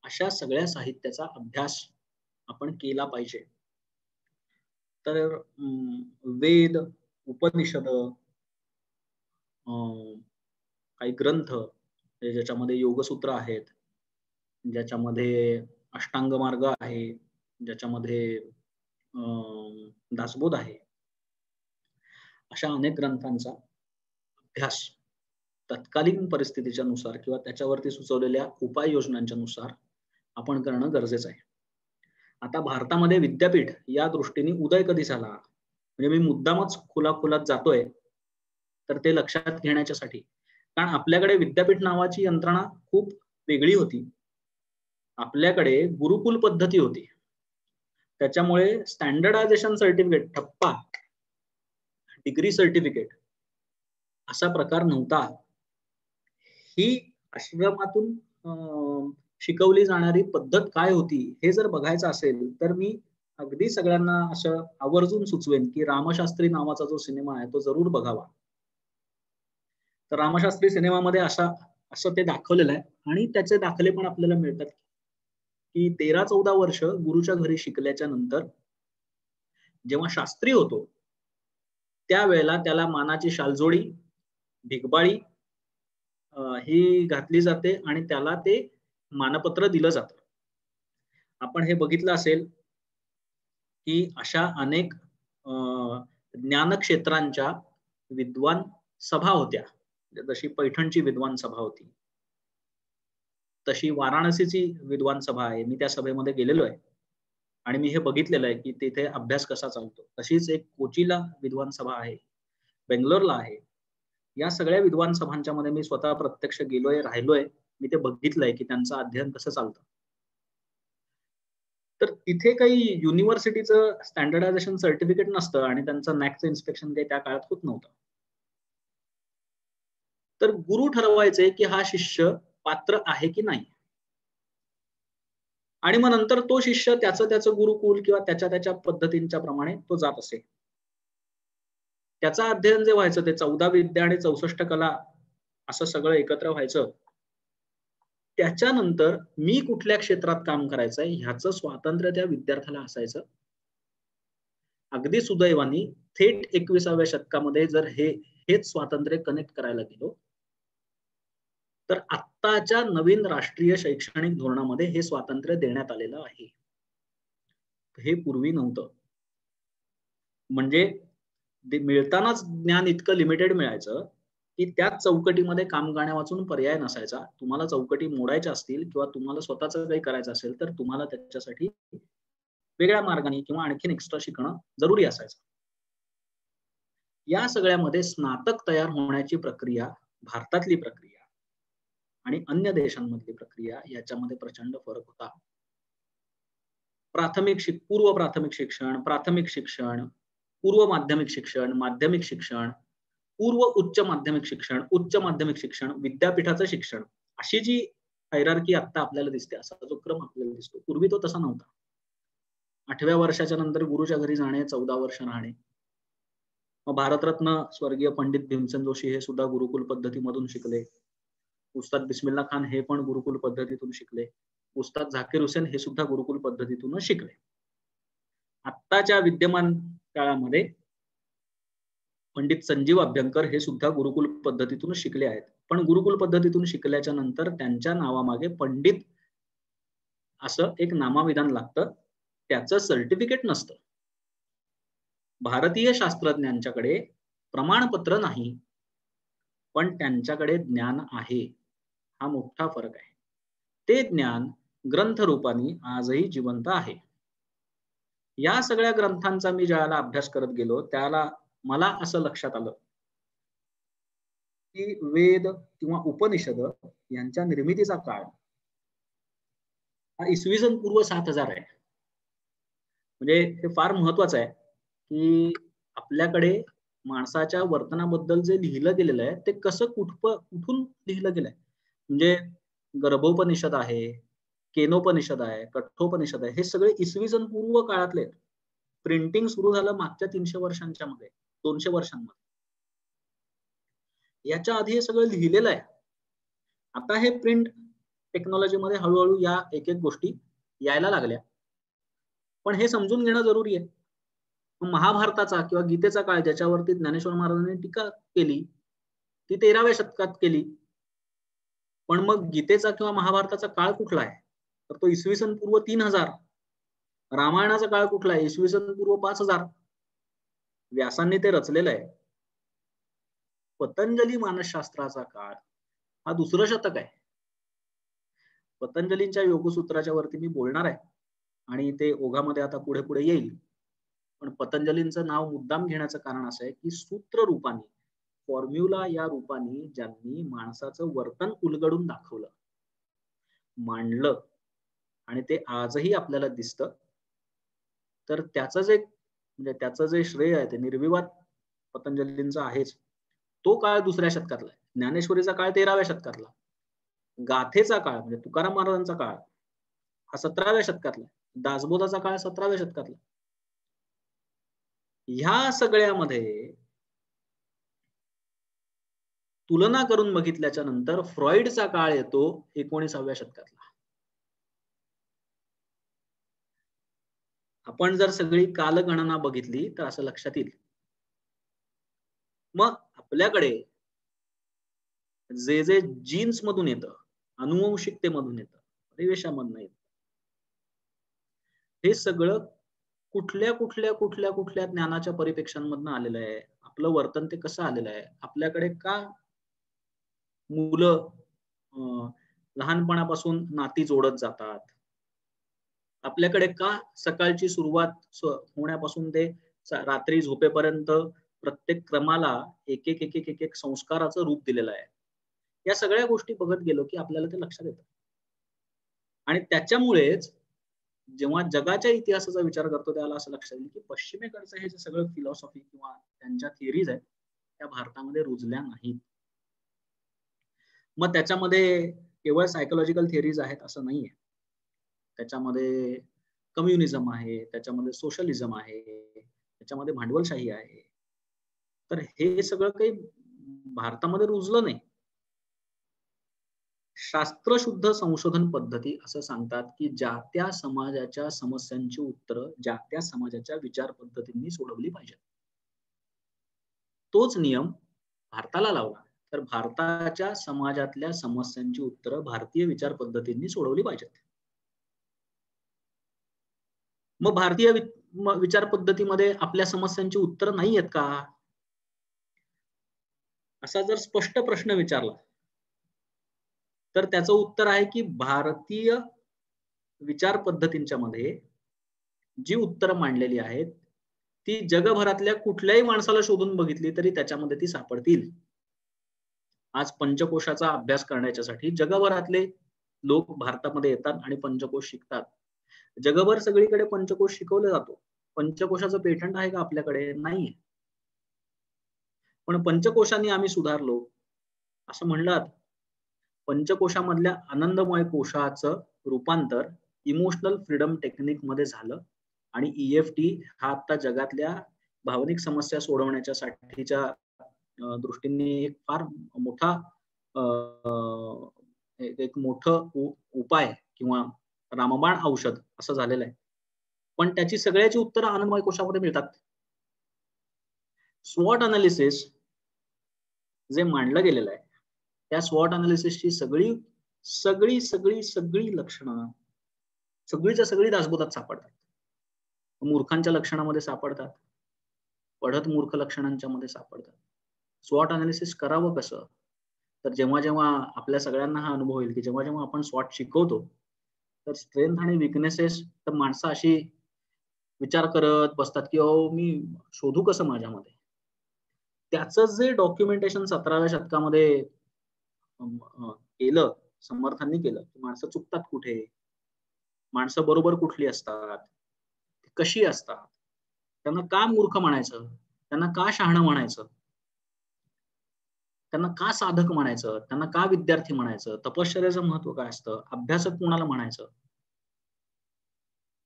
Speaker 2: अशा सगळ्या साहित्याचा अभ्यास आपण केला पाहिजे. तर वेद, उपनिषद, काही ग्रंथ ज्याच्यामध्ये योगसूत्र आहेत, ज्याच्यामध्ये अष्टांग मार्ग आहे, ज्याच्यामध्ये दासबोध आहे, अशा अनेक ग्रंथांचा अभ्यास तत्कालीन परिस्थितीच्या नुसार किंवा त्याच्यावरती सुचवलेल्या उपाययोजनांच्या नुसार आपण करणं गरजेचं आहे. आता भारतामध्ये विद्यापीठ या दृष्टीने उदय कधी झाला? म्हणजे मी मुद्दामच खोलात जातोय तर ते लक्षात घेण्याच्यासाठी, कारण आपल्याकडे विद्यापीठ नावाची यंत्रणा खूप वेगळी होती. आपल्याकडे गुरुकुल पद्धती होती. त्याच्यामुळे स्टँडर्डायझेशन सर्टिफिकेट, ठप्पा, डिग्री सर्टिफिकेट असा प्रकार नव्हता. ही आश्रमातून शिकवली जाणारी पद्धत काय होती हे जर बघायचं असेल तर मी अगदी सगळ्यांना असं आवर्जून सुचवेन की रामशास्त्री नावाचा जो सिनेमा आहे तो जरूर बघावा. तर रामशास्त्री सिनेमामध्ये असं ते दाखवलेलं आहे आणि त्याचे दाखले पण आपल्याला मिळतात की 13-14 वर्ष गुरुच्या घरी शिकल्याच्या नंतर जेव्हा शास्त्री होतो त्यावेळेला त्याला मानाची शालजोडी, भिगबाळी ही घातली जाते आणि त्याला ते मानपत्र दिलं जातं. आपण हे बघितलं असेल की अशा अनेक ज्ञानक्षेत्रांच्या विद्वान सभा होत्या. जशी पैठणची विद्वान सभा होती, तशी वाराणसीची विद्वान सभा आहे. मी त्या सभेमध्ये गेलेलो आहे आणि मी हे बघितलेलं आहे की तिथे अभ्यास कसा चालतो. तशीच एक कोचीला विद्वान सभा आहे, बेंगलोरला आहे. या सगळ्या विद्वान सभांच्या मध्ये मी स्वतः प्रत्यक्ष गेलोय, राहिलोय. मी ते बघितलंय की त्यांचं अध्ययन कसं चालतं. तर तिथे काही युनिव्हर्सिटीचं स्टँडर्डायझेशन सर्टिफिकेट नसतं आणि त्यांचं नॅकचं इन्स्पेक्शन काही त्या काळात होत नव्हतं. तर गुरु ठरवायचे की हा शिष्य पात्र आहे की नाही, आणि मग नंतर तो शिष्य त्याचं गुरुकुल किंवा त्याच्या पद्धतींच्या प्रमाणे तो जात असे. त्याचं अध्ययन जे व्हायचं ते 14 विद्या आणि 64 कला असं सगळं एकत्र व्हायचं. त्याच्यानंतर मी कुठल्या क्षेत्रात काम करायचंय ह्याचं स्वातंत्र्य त्या विद्यार्थ्याला असायचं. अगदी सुदैवाने थेट 21व्या शतकामध्ये जर हेच स्वातंत्र्य कनेक्ट करायला गेलो तर आत्ताच्या नवीन राष्ट्रीय शैक्षणिक धोरणामध्ये हे स्वातंत्र्य देण्यात आलेलं आहे. हे पूर्वी नव्हतं. म्हणजे मिळतानाच ज्ञान इतकं लिमिटेड मिळायचं की त्याच चौकटीमध्ये काम करण्या वाचून पर्याय नसायचा. तुम्हाला चौकटी मोडायच्या असतील किंवा तुम्हाला स्वतःच काही करायचं असेल तर तुम्हाला त्याच्यासाठी वेगळ्या मार्गाने किंवा आणखीन एक्स्ट्रा शिकणं जरुरी असायचं. या सगळ्यामध्ये स्नातक तयार होण्याची प्रक्रिया, भारतातली प्रक्रिया आणि अन्य देशांमधली प्रक्रिया याच्यामध्ये प्रचंड फरक होता. पूर्व प्राथमिक शिक्षण, प्राथमिक शिक्षण, पूर्व माध्यमिक शिक्षण, माध्यमिक शिक्षण, पूर्व उच्च माध्यमिक शिक्षण, उच्च माध्यमिक शिक्षण, विद्यापीठाचं शिक्षण, अशी जी हायरार्की आता आपल्याला दिसते, असा जो क्रम आपल्याला दिसतो, पूर्वी तो तसा नव्हता. 8व्या वर्षाच्या नंतर गुरुच्या घरी जाणे, 14 वर्ष राहणे. मग भारतरत्न स्वर्गीय पंडित भीमसेन जोशी हे सुद्धा गुरुकुल पद्धतीमधून शिकले. उस्ताद बिस्मिल्ला खान हे पण गुरुकुल पद्धतीतून शिकले. उस्ताद झाकीर हुसेन हे सुद्धा गुरुकुल पद्धतीतूनच शिकले. आत्ताच्या विद्यमान काळामध्ये पंडित संजीव अभ्यंकर हे सुद्धा गुरुकुल पद्धतीतून शिकले आहेत. पण गुरुकुल पद्धतीतून शिकल्याच्या नंतर त्यांच्या नावामागे पंडित असं एक नामाविधान लागतं, त्याचं सर्टिफिकेट नसतं. भारतीय शास्त्रज्ञांच्याकडे प्रमाणपत्र नाही, पण त्यांच्याकडे ज्ञान आहे. हा मोठा फरक आहे. ते ज्ञान ग्रंथ रूपाने आजही जिवंत आहे. या सगळ्या ग्रंथांचा मी ज्याला अभ्यास करत गेलो त्याला मला असं लक्षात आलं की वेद किंवा उपनिषद यांच्या निर्मितीचा काळ हा इसवी सन पूर्व 7000 आहे. म्हणजे हे फार महत्वाचं आहे की आपल्याकडे माणसाच्या वर्तनाबद्दल जे लिहिलं गेलेलं आहे ते कसं कुठून लिहिलं गेलंय. म्हणजे गर्भोपनिषद आहे, केनोपनिषद आहे, कठोपनिषद आहे, हे सगळे इसवी सन पूर्व काळातले. प्रिंटिंग सुरू झालं मागच्या 300 वर्षांच्या मध्ये, 200 वर्षांमध्ये. याच्या आधी हे सगळं लिहिलेलं आहे. आता हे प्रिंट टेक्नॉलॉजी मध्ये हळूहळू या एक गोष्टी यायला लागल्या, पण हे समजून घेणं जरुरी आहे. महाभारताचा किंवा गीतेचा काळ ज्याच्यावरती ज्ञानेश्वर महाराजांनी टीका केली ती 13व्या शतकात केली. पण मग गीतेचा किंवा महाभारताचा काळ कुठला आहे तर तो इसवी सन पूर्व 3000. रामायणाचा काळ कुठला आहे? इसवी सन पूर्व 5000. व्यासांनी ते रचलेलं आहे. पतंजली मानसशास्त्राचा काळ हा 2रं शतक आहे. पतंजलींच्या योगसूत्राच्या वरती मी बोलणार आहे आणि ते ओघामध्ये आता पुढे पुढे येईल. पण पतंजलींचं नाव मुद्दाम घेण्याचं कारण असं आहे की सूत्र रूपाने, फॉर्म्युला या रूपाने ज्यांनी माणसाचं वर्तन उलगडून दाखवलं, मांडलं आणि ते आजही आपल्याला दिसतं, तर त्याचं जे श्रेय आहे ते निर्विवाद पतंजलींचं आहेच. तो काळ 2ऱ्या शतकातला आहे. ज्ञानेश्वरीचा काळ 13व्या शतकातला. गाथेचा काळ म्हणजे तुकाराम महाराजांचा काळ हा 17व्या शतकातला. दासबोधाचा काळ 17व्या शतकातला. ह्या सगळ्यामध्ये तुलना करून बघितल्याच्या नंतर फ्रॉइडचा काळ येतो 19व्या शतकातला. आपण जर सगळी कालगणना बघितली तर असं लक्षात येईल. मग आपल्याकडे जे जीन्स मधून येतं, अनुवंशिकतेमधून येतं, परिवेशामधून येतं, हे सगळं कुठल्या ज्ञानाच्या परिपेक्षांमधून आलेलं आहे आपलं वर्तन ते कसं आलेलं आहे, आपल्याकडे का मुलं लहानपणापासून नाती जोडत जातात, आपल्याकडे का सकाळची सुरुवात होण्यापासून ते रात्री झोपेपर्यंत प्रत्येक क्रमाला एक एक एक एक एक एक संस्काराचं रूप दिलेलं आहे. या सगळ्या गोष्टी बघत गेलो की आपल्याला ते लक्षात येतं. आणि त्याच्यामुळेच जेव्हा जगाच्या इतिहासाचा विचार करतो त्याला असं लक्षात येईल की पश्चिमेकडचं हे जे सगळं फिलॉसॉफी किंवा त्यांच्या थिअरीज आहेत त्या भारतामध्ये रुजल्या नाहीत. मग त्याच्यामध्ये केवळ सायकोलॉजिकल थिअरीज आहेत असं नाहीये. त्याच्यामध्ये कम्युनिझम आहे, त्याच्यामध्ये सोशलिझम आहे, त्याच्यामध्ये भांडवलशाही आहे. तर हे सगळं काही भारतामध्ये रुजलं नाही. शास्त्रशुद्ध संशोधन पद्धती असं सांगतात की ज्या त्या समाजाच्या समस्यांची उत्तरं ज्या त्या समाजाच्या विचार पद्धतींनी सोडवली पाहिजेत. तोच नियम भारताला लावला तर भारताच्या समाजातल्या समस्यांची उत्तरं भारतीय विचार पद्धतींनी सोडवली पाहिजेत. मग भारतीय विचार पद्धतीमध्ये आपल्या समस्यांची उत्तरं नाही आहेत का, असा जर स्पष्ट प्रश्न विचारला तर त्याचं उत्तर आहे की भारतीय विचार पद्धतींच्या मध्ये जी उत्तरं मांडलेली आहेत ती जगभरातल्या कुठल्याही माणसाला शोधून बघितली तरी त्याच्यामध्ये ती सापडतील. आज पंचकोशाचा अभ्यास करण्यासाठी जगभरातले लोक भारतामध्ये येतात आणि पंचकोश शिकतात. जगभर सगळीकडे पंचकोश शिकवला जातो. पंचकोशाचं पेटंट आहे का आपल्याकडे? नाहीये. पण पंचकोशांनी आम्ही सुधारलो असं म्हणलात. पंचकोशामधल्या आनंदमय कोशाचं रूपांतर इमोशनल फ्रीडम टेक्निक मध्ये झालं आणि EFT हा आता जगातल्या भावनिक समस्या सोडवण्याच्या साठीच्या दृष्टीने एक फार मोठा एक मोठं उपाय किंवा रामबाण औषध असं झालेलं आहे. पण त्याची सगळ्याची उत्तरं आनंदमय कोशामध्ये मिळतात. स्वॉट अनालिसिस जे मांडलं गेलेलं आहे त्या स्वॉट अनालिसिसची सगळी सगळी सगळी सगळी लक्षणं सगळीच्या सगळी दासबोधात सापडतात. मूर्खांच्या लक्षणामध्ये सापडतात, पढत मूर्ख लक्षणांच्या मध्ये सापडतात. स्वॉट अनालिसिस करावं कसं, तर जेव्हा जेव्हा आपल्या सगळ्यांना हा अनुभव येईल की जेव्हा जेव्हा आपण स्वॉट शिकवतो तर स्ट्रेंथ आणि विकनेसेस तर माणसं अशी विचार करत बसतात की मी शोधू कसं माझ्यामध्ये. त्याचं जे डॉक्युमेंटेशन 17व्या शतकामध्ये केलं, समर्थांनी केलं की माणसं चुकतात कुठे, माणसं बरोबर कुठली असतात, कशी असतात, त्यांना का मूर्ख म्हणायचं, त्यांना का शहाणं म्हणायचं, त्यांना का साधक म्हणायचं, त्यांना का विद्यार्थी म्हणायचं, तपश्चर्याचं महत्व काय असतं, अभ्यासक कोणाला म्हणायचं.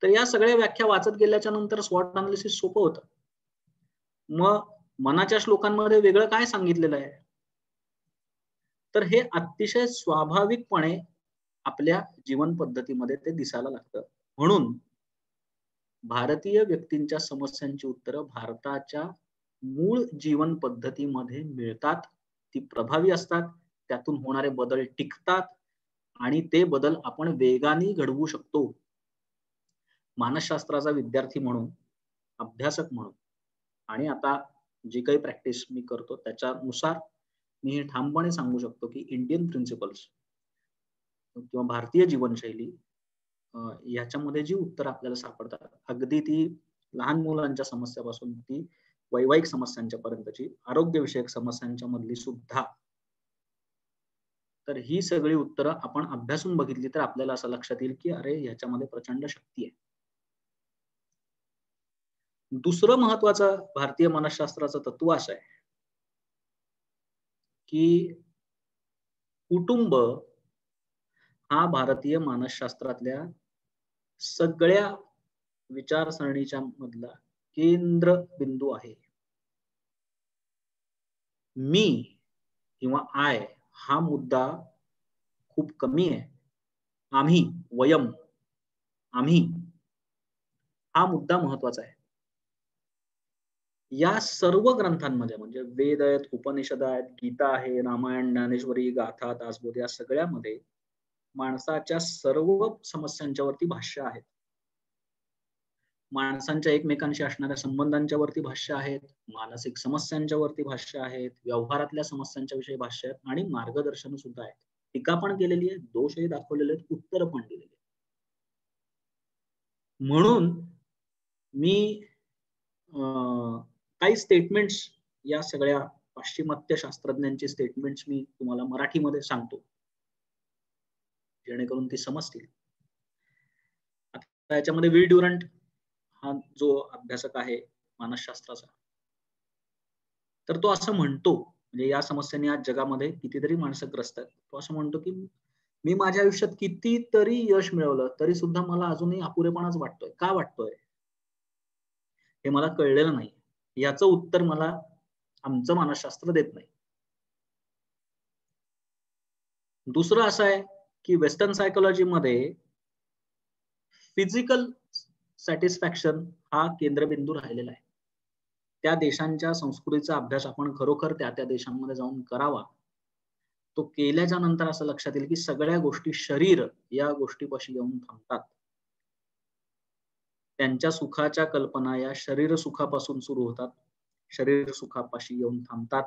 Speaker 2: तर या सगळ्या व्याख्या वाचत गेल्याच्या नंतर स्वॉट अनालिसिस सोपं होतं. मग मनाच्या श्लोकांमध्ये वेगळं काय सांगितलेलं आहे, तर हे अतिशय स्वाभाविकपणे आपल्या जीवन पद्धतीमध्ये ते दिसायला लागतं. म्हणून भारतीय व्यक्तींच्या समस्यांची उत्तरं भारताच्या मूळ जीवन पद्धतीमध्ये मिळतात. ती प्रभावी असतात, त्यातून होणारे बदल टिकतात आणि ते बदल आपण वेगाने घडवू शकतो. मानसशास्त्राचा विद्यार्थी म्हणून, अभ्यासक म्हणून आणि आता जी काही प्रॅक्टिस मी करतो त्याच्यानुसार मी हे ठामपणे सांगू शकतो की इंडियन प्रिन्सिपल्स किंवा भारतीय जीवनशैली याच्यामध्ये जी उत्तर आपल्याला सापडतात, अगदी ती लहान मुलांच्या समस्यापासून ती वैवाहिक समस्यांच्या पर्यंतची, आरोग्यविषयक समस्यांच्या मधली सुद्धा, तर ही सगळी उत्तरं आपण अभ्यासून बघितली तर आपल्याला असं लक्षात येईल की अरे ह्याच्यामध्ये प्रचंड शक्ती आहे. दुसरं महत्वाचं भारतीय मानसशास्त्राचं तत्व असं आहे की कुटुंब हा भारतीय मानसशास्त्रातल्या सगळ्या विचारसरणीच्या मधला केंद्र बिंदू आहे. मी किंवा आय हा मुद्दा खूप कमी आहे. आम्ही, वयम, आम्ही हा मुद्दा महत्वाचा आहे. या सर्व ग्रंथांमध्ये म्हणजे वेद आहेत, उपनिषद आहेत, गीता आहे, रामायण, ज्ञानेश्वरी, गाथा, दासबोध या सगळ्यामध्ये माणसाच्या सर्व समस्यांच्या वरती भाष्य आहेत. माणसांच्या एकमेकांशी असणाऱ्या संबंधांच्या वरती भाष्य आहेत, मानसिक समस्यांच्या वरती भाष्य आहेत, व्यवहारातल्या समस्यांच्या विषयी भाष्य आहेत आणि मार्गदर्शन सुद्धा आहेत. टीका पण केलेली आहे, दोषही दाखवलेले आहेत, उत्तर पण दिलेली आहेत. म्हणून मी काही स्टेटमेंट्स, या सगळ्या पाश्चिमात्य शास्त्रज्ञांची स्टेटमेंट्स मी तुम्हाला मराठीमध्ये सांगतो, जेणेकरून ती समजतील. आता याच्यामध्ये विल ड्युरंट हा जो अभ्यासक आहे मानसशास्त्राचा, तर तो असं म्हणतो, म्हणजे या समस्यांनी आज जगामध्ये कितीतरी माणसं ग्रस्त आहेत, तो असं म्हणतो की मी माझ्या आयुष्यात कितीतरी यश मिळवलं तरी सुद्धा मला अजूनही अपुरेपणाच वाटतोय. का वाटतोय हे मला कळलेलं नाही. याचं उत्तर मला आमचं मानसशास्त्र देत नाही. दुसरं असं आहे की वेस्टर्न सायकोलॉजीमध्ये फिजिकल सॅटिस्फॅक्शन हा केंद्रबिंदू राहिलेला आहे. त्या देशांच्या संस्कृतीचा अभ्यास आपण खरोखर त्या त्या देशांमध्ये जाऊन करावा. तो केल्याच्या नंतर असं लक्षात येईल की सगळ्या गोष्टी शरीर या गोष्टीपाशी येऊन थांबतात. त्यांच्या सुखाच्या कल्पना या शरीर सुखापासून सुरू होतात, शरीर सुखापाशी येऊन थांबतात.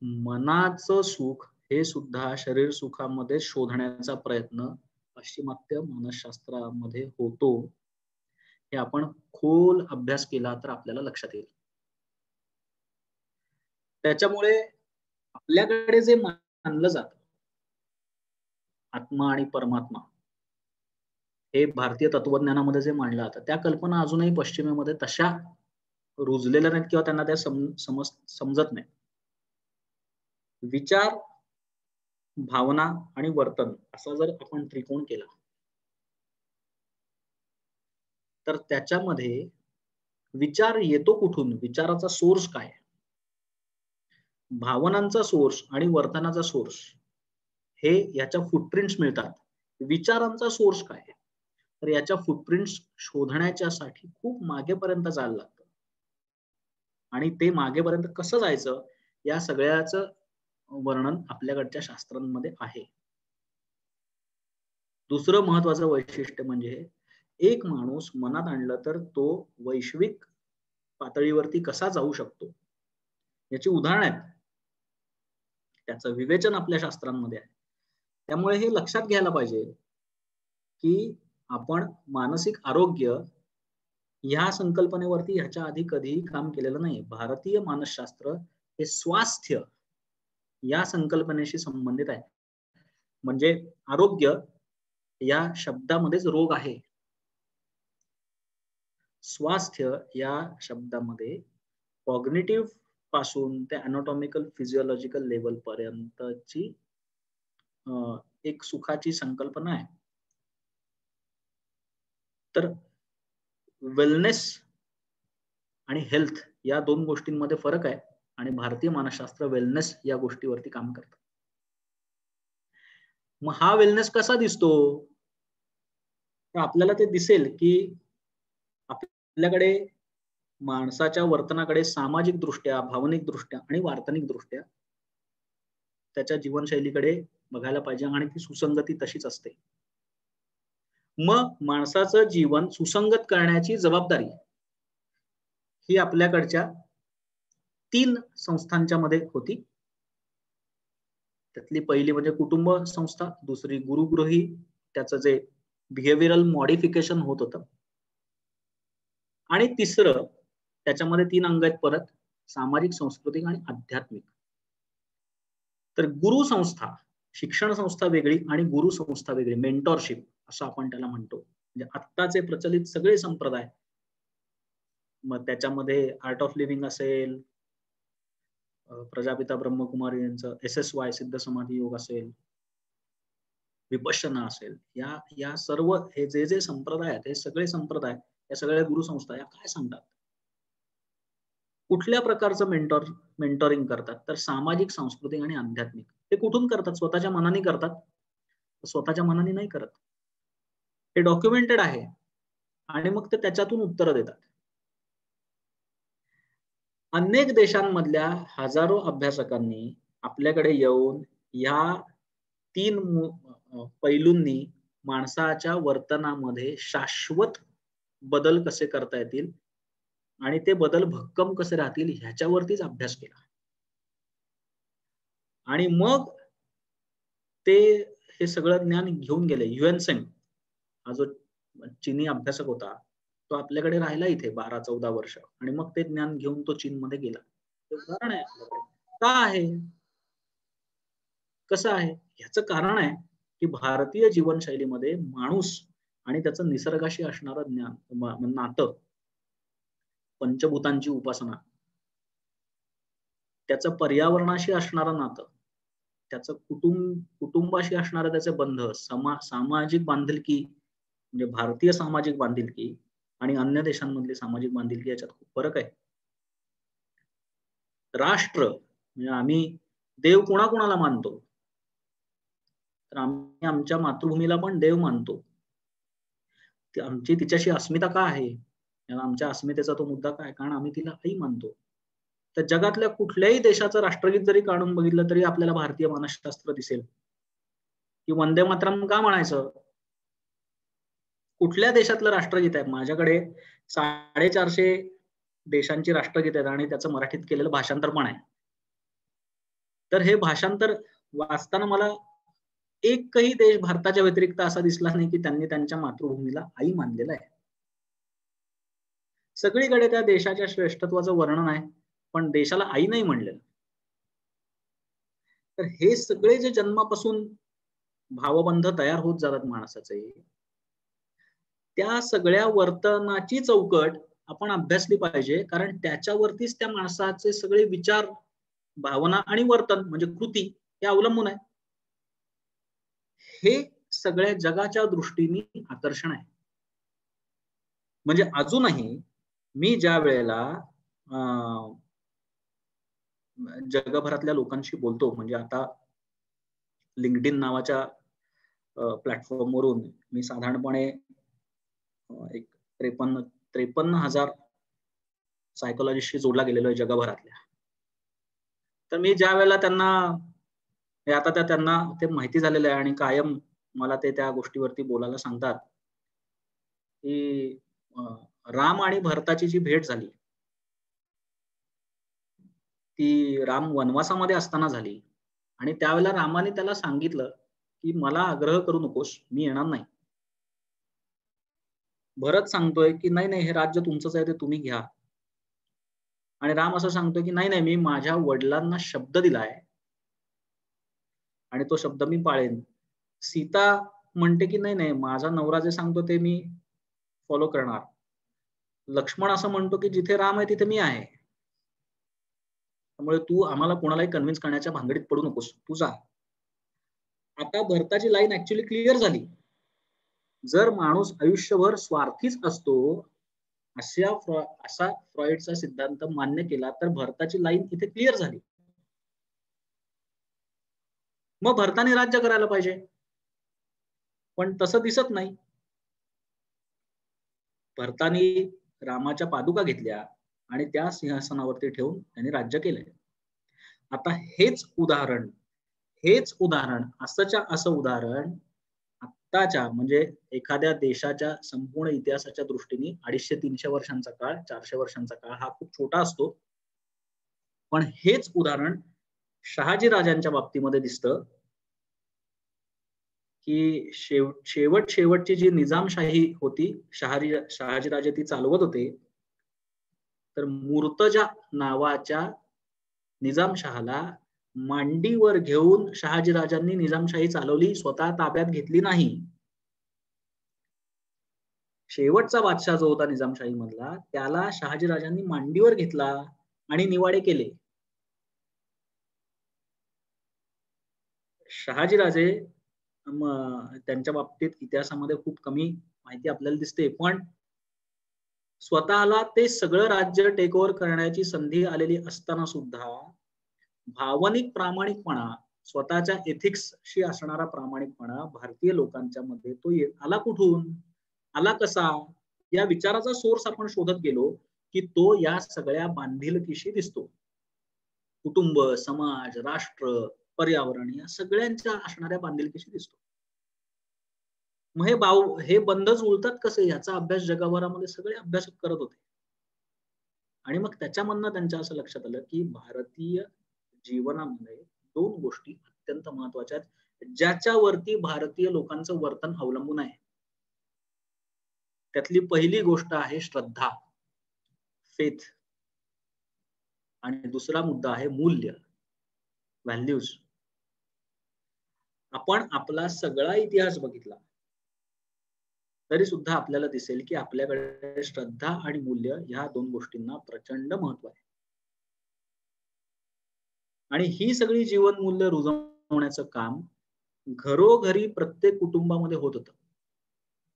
Speaker 2: मनाचं सुख हे सुद्धा शरीर सुखामध्ये शोधण्याचा प्रयत्न पाश्चिमात्य मानसशास्त्रामध्ये होतो. हे आपण खोल अभ्यास केला तर आपल्याला लक्षात येईल. त्याच्यामुळे आपल्याकडे जे मानलं जातं आत्मा आणि परमात्मा, हे भारतीय तत्वज्ञानामध्ये जे मांडलं जातं, त्या कल्पना अजूनही पश्चिमेमध्ये तशा रुजलेल्या नाहीत किंवा त्यांना त्या समजत नाही. विचार, भावना आणि वर्तन असा जर आपण त्रिकोण केला तर त्याच्यामध्ये विचार येतो कुठून, विचाराचा सोर्स काय, भावनांचा सोर्स आणि वर्तनाचा सोर्स हे याच्या फुटप्रिंट्स मिळतात. विचारांचा सोर्स काय, तर याच्या फुटप्रिंट्स शोधण्याच्यासाठी खूप मागेपर्यंत जायला लागतं. आणि ते मागेपर्यंत कसं जायचं या सगळ्याचं वर्णन आपल्याकडच्या शास्त्रांमध्ये आहे. दुसरं महत्वाचं वैशिष्ट्य म्हणजे एक माणूस मनात आणलं तर तो वैश्विक पातळीवरती कसा जाऊ शकतो याची उदाहरण आहेत. त्याचं विवेचन आपल्या शास्त्रांमध्ये आहे. त्यामुळे हे लक्षात घ्यायला पाहिजे की आपण मानसिक आरोग्य या संकल्पनेवरती ह्याच्या आधी कधीही काम केलेलं नाही. भारतीय मानसशास्त्र हे स्वास्थ्य या संकल्पनेशी संबंधित आहे. म्हणजे आरोग्य या शब्दामध्येच रोग आहे. स्वास्थ्य या शब्दामध्ये कॉग्निटिव्ह पासून ते अनाटॉमिकल फिजिओलॉजिकल लेवल पर्यंतची एक सुखाची संकल्पना आहे. तर वेलनेस आणि हेल्थ या दोन गोष्टींमध्ये फरक आहे आणि भारतीय मानसशास्त्र वेलनेस या गोष्टीवरती काम करतं. मग हा वेलनेस कसा दिसतो, तर आपल्याला ते दिसेल की आपल्याकडे माणसाच्या वर्तनाकडे सामाजिक दृष्ट्या, भावनिक दृष्ट्या आणि वार्तनिक दृष्ट्या त्याच्या जीवनशैलीकडे बघायला पाहिजे आणि ती सुसंगती तशीच असते. मग माणसाचं जीवन सुसंगत करण्याची जबाबदारी ही आपल्याकडच्या 3 संस्थांच्या मध्ये होती. त्यातली पहिली म्हणजे कुटुंब संस्था, दुसरी गुरुगृही, त्याचं जे बिहेवियरल मॉडिफिकेशन होत होतं, आणि तिसरं त्याच्यामध्ये 3 अंग आहेत परत, सामाजिक, सांस्कृतिक आणि आध्यात्मिक. तर गुरु संस्था, शिक्षण संस्था वेगळी आणि गुरु संस्था वेगळी, मेंटॉरशिप असं आपण त्याला म्हणतो. म्हणजे आत्ताचे प्रचलित सगळे संप्रदाय, मग त्याच्यामध्ये आर्ट ऑफ लिव्हिंग असेल, प्रजापिता ब्रह्मकुमारी यांचं SSY सिद्ध समाधी योग असेल, विपश्यना असेल, या सर्व हे जे संप्रदाय आहेत, हे सगळे संप्रदाय, या सगळ्या गुरुसंस्था या काय सांगतात, कुठल्या प्रकारचं मेंटॉरिंग करतात, तर सामाजिक, सांस्कृतिक आणि आध्यात्मिक. ते कुठून करतात? स्वतःच्या मनाने करतात? स्वतःच्या मनाने नाही करत. हे डॉक्युमेंटेड आहे आणि मग ते त्याच्यातून उत्तर देतात. अनेक देशांमधल्या हजारो अभ्यासकांनी आपल्याकडे येऊन या 3 पैलूंनी माणसाच्या वर्तनामध्ये शाश्वत बदल कसे करता येतील आणि ते बदल भक्कम कसे राहतील ह्याच्यावरतीच अभ्यास केला. आणि मग ते हे सगळं ज्ञान घेऊन गेले. युएन सेंग हा जो चीनी अभ्यासक होता तो आपल्याकडे राहिला इथे 12-14 वर्ष आणि मग ते ज्ञान घेऊन तो चीनमध्ये गेला. ते उदाहरण आहे आपल्याकडे. का आहे? कसं आहे? ह्याचं कारण आहे की भारतीय जीवनशैलीमध्ये माणूस आणि त्याचं निसर्गाशी असणारं नातं, पंचभूतांची उपासना, त्याचं पर्यावरणाशी असणारं नातं, त्याचं कुटुंबाशी असणारं त्याचे बंध, सामाजिक बांधिलकी म्हणजे भारतीय सामाजिक बांधिलकी आणि अन्य देशांमधली सामाजिक बांधिलकी याच्यात खूप फरक आहे. राष्ट्र म्हणजे आम्ही देव कोणाकोणाला मानतो? तर आम्ही आमच्या मातृभूमीला पण देव मानतो. आमची तिच्याशी अस्मिता का आहे? आमच्या अस्मितेचा तो मुद्दा काय? कारण आम्ही तिला आई मानतो. तर जगातल्या कुठल्याही देशाचं राष्ट्रगीत जरी काढून बघितलं तरी आपल्याला भारतीय मानसशास्त्र दिसेल. की वंदे मातरम का म्हणायचं? कुठल्या देशातलं राष्ट्रगीत आहे? माझ्याकडे 450 देशांची राष्ट्रगीत आहेत आणि त्याचं मराठीत केलेलं भाषांतर पण आहे. तर हे भाषांतर वाचताना मला एकही देश भारताच्या व्यतिरिक्त असा दिसला नाही की त्यांनी त्यांच्या मातृभूमीला आई मानलेलं आहे. सगळीकडे त्या देशाच्या श्रेष्ठत्वाचं वर्णन आहे, पण देशाला आई नाही म्हणलेलं. तर हे सगळे जे जन्मापासून भावबंध तयार होत जातात माणसाचे, त्या सगळ्या वर्तनाची चौकट आपण अभ्यासली पाहिजे, कारण त्याच्यावरतीच त्या माणसाचे सगळे विचार, भावना आणि वर्तन म्हणजे कृती हे अवलंबून आहे. हे सगळ्या जगाच्या दृष्टीने आकर्षण आहे. म्हणजे अजूनही मी ज्या वेळेला जगभरातल्या लोकांशी बोलतो, म्हणजे आता लिंक्डइन नावाच्या प्लॅटफॉर्मवरून मी साधारणपणे एक 53,000 सायकोलॉजिस्टशी जोडला गेलेलो आहे जगभरातल्या. तर मी ज्या वेळेला त्यांना आता त्यांना ते माहिती झालेलं आहे आणि कायम मला ते त्या गोष्टीवरती बोलायला सांगतात की राम आणि भरताची जी भेट झाली ती राम वनवासामध्ये असताना झाली आणि त्यावेळेला रामाने त्याला सांगितलं की मला आग्रह करू नकोस, मी येणार नाही. भरत सांगतोय की नाही नाही, हे राज्य तुमचंच आहे, ते तुम्ही घ्या. आणि राम असं सांगतोय की नाही नाही, मी माझ्या वडिलांना शब्द दिलाय आणि तो शब्द मी पाळेन. सीता म्हणते की नाही नाही, माझा नवरा जे सांगतो ते मी फॉलो करणार. लक्ष्मण असं म्हणतो की जिथे राम आहे तिथे मी आहे, त्यामुळे तू आम्हाला कोणालाही कन्व्हिन्स करण्याच्या भानगडीत पडू नकोस, तू जा. आता भरताची लाईन ऍक्च्युअली क्लिअर झाली. जर माणूस आयुष्यभर स्वार्थीच असतो असा फ्रॉइडचा सिद्धांत मान्य केला तर भरताची लाईन इथे क्लिअर झाली. मग भरताने राज्य करायला पाहिजे, पण तसं दिसत नाही. भरताने रामाच्या पादुका घेतल्या आणि त्या सिंहासनावरती ठेवून त्यांनी राज्य केलंय. आता हेच उदाहरण असंच्या असं उदाहरण आत्ताच्या म्हणजे एखाद्या देशाच्या संपूर्ण इतिहासाच्या दृष्टीने 250-300 वर्षांचा काळ, 400 वर्षांचा काळ हा खूप छोटा असतो. पण हेच उदाहरण शहाजी राजांच्या बाबतीमध्ये दिसतं की शेवटची जी निजामशाही होती, शहाजीराजे ती चालवत होते. तर मुर्तजा नावाच्या निजामशहाला मांडीवर घेऊन शहाजीराजांनी निजामशाही चालवली, स्वतः ताब्यात घेतली नाही. शेवटचा बादशाह जो होता निजामशाही मधला, त्याला शहाजीराजांनी मांडीवर घेतला आणि निवाडे केले. शहाजीराजे त्यांच्या बाबतीत इतिहासामध्ये खूप कमी माहिती आपल्याला दिसते, पण स्वतःला ते सगळं राज्य टेक ओव्हर करण्याची संधी आलेली असताना सुद्धा भावनिक प्रामाणिकपणा, स्वतःच्या एथिक्सशी असणारा प्रामाणिकपणा भारतीय लोकांच्या मध्ये तो आला कुठून, आला कसा, या विचाराचा सोर्स आपण शोधत गेलो की तो या सगळ्या बांधिलकीशी दिसतो. कुटुंब, समाज, राष्ट्र, पर्यावरण या सगळ्यांच्या असणाऱ्या बांधिलकीशी दिसतो. मग हे बंध जुळतात कसे याचा अभ्यास जगभरामध्ये सगळे अभ्यासक करत होते. आणि मग त्याच्यामधनं त्यांच्या असं लक्षात आलं की भारतीय जीवनामध्ये 2 गोष्टी अत्यंत महत्वाच्या आहेत, ज्याच्यावरती भारतीय लोकांचं वर्तन अवलंबून आहे. त्यातली पहिली गोष्ट आहे श्रद्धा, फेथ, आणि दुसरा मुद्दा आहे मूल्य, व्हॅल्यूज. आपण आपला सगळा इतिहास बघितला तरी सुद्धा आपल्याला दिसेल की आपल्याकडे श्रद्धा आणि मूल्य ह्या 2 गोष्टींना प्रचंड महत्व आहे. आणि ही सगळी जीवन मूल्य रुजवण्याचं काम घरोघरी प्रत्येक कुटुंबामध्ये होत होतं.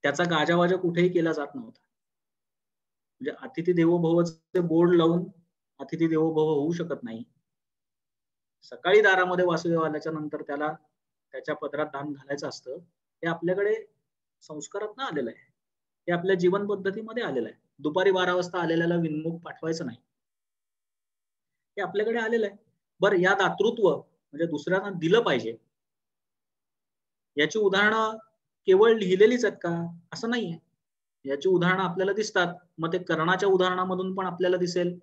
Speaker 2: त्याचा गाजावाजा कुठेही केला जात नव्हता. म्हणजे अतिथी देवो भवचे बोर्ड लावून अतिथी देवो भव होऊ शकत नाही. सकाळी दारामध्ये वासुदेव आल्याच्या नंतर त्याला त्याच्या पदरात दान घालायचं असतं. हे आपल्याकडे संस्कारात ना आलेलं आहे. हे आपल्या जीवन पद्धतीमध्ये आलेलं आहे. दुपारी 12 वाजता आलेल्याला विनमुख पाठवायचं नाही. हे आपल्याकडे आलेलं आहे. बरं, या दातृत्व म्हणजे दुसऱ्यांना दिलं पाहिजे याची उदाहरणं केवळ लिहिलेलीच आहेत का? असं नाहीये. याची उदाहरणं आपल्याला दिसतात. मग ते कर्णाच्या उदाहरणामधून पण आपल्याला दिसेल.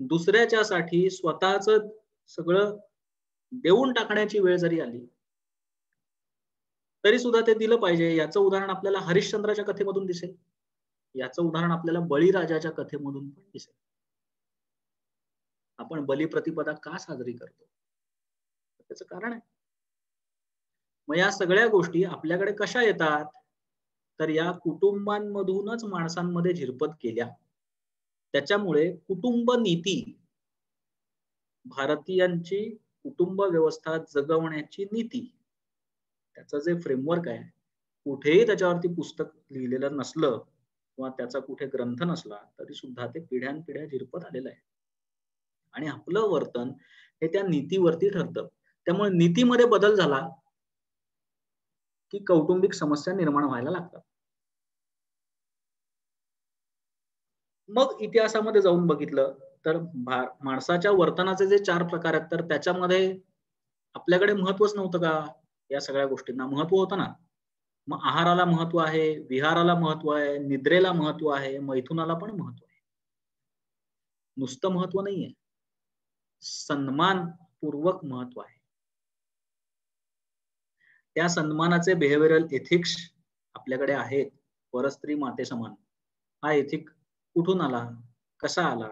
Speaker 2: दुसऱ्याच्यासाठी स्वतःच सगळं देऊन टाकण्याची वेळ जरी आली तरी सुद्धा ते दिलं पाहिजे याचं उदाहरण आपल्याला हरिश्चंद्राच्या कथेमधून दिसेल. याचं उदाहरण आपल्याला बळीराजाच्या कथेमधून पण दिसेल. आपण बलिप्रतिपदा का साजरी करतो? त्याचं कारण आहे. मग या सगळ्या गोष्टी आपल्याकडे कशा येतात? तर या कुटुंबांमधूनच माणसांमध्ये झिरपत केल्या. त्याच्यामुळे कुटुंब नीती, भारतीयांची कुटुंब व्यवस्था जगवण्याची नीती, त्याचं जे फ्रेमवर्क आहे, कुठेही त्याच्यावरती पुस्तक लिहिलेलं नसलं किंवा त्याचा कुठे ग्रंथ नसला तरी सुद्धा ते पिढ्यानपिढ्या झिरपत आलेलं आहे. आणि आपलं वर्तन हे त्या नीतीवरती ठरतं. त्यामुळे नीतीमध्ये बदल झाला की कौटुंबिक समस्या निर्माण व्हायला लागतात. मग इतिहासामध्ये जाऊन बघितलं तर माणसाच्या वर्तनाचे जे 4 प्रकार आहेत तर त्याच्यामध्ये आपल्याकडे महत्वच नव्हतं का? या सगळ्या गोष्टींना महत्व होतं ना. मग आहाराला महत्व आहे, विहाराला महत्व आहे, निद्रेला महत्व आहे, मैथुनाला पण महत्व आहे. नुसतं महत्व नाहीये, सन्मानपूर्वक महत्व आहे. त्या सन्मानाचे बिहेवियरल एथिक्स आपल्याकडे आहेत. परस्त्री माते समान हा एथिक कुठून आला, कसा आला?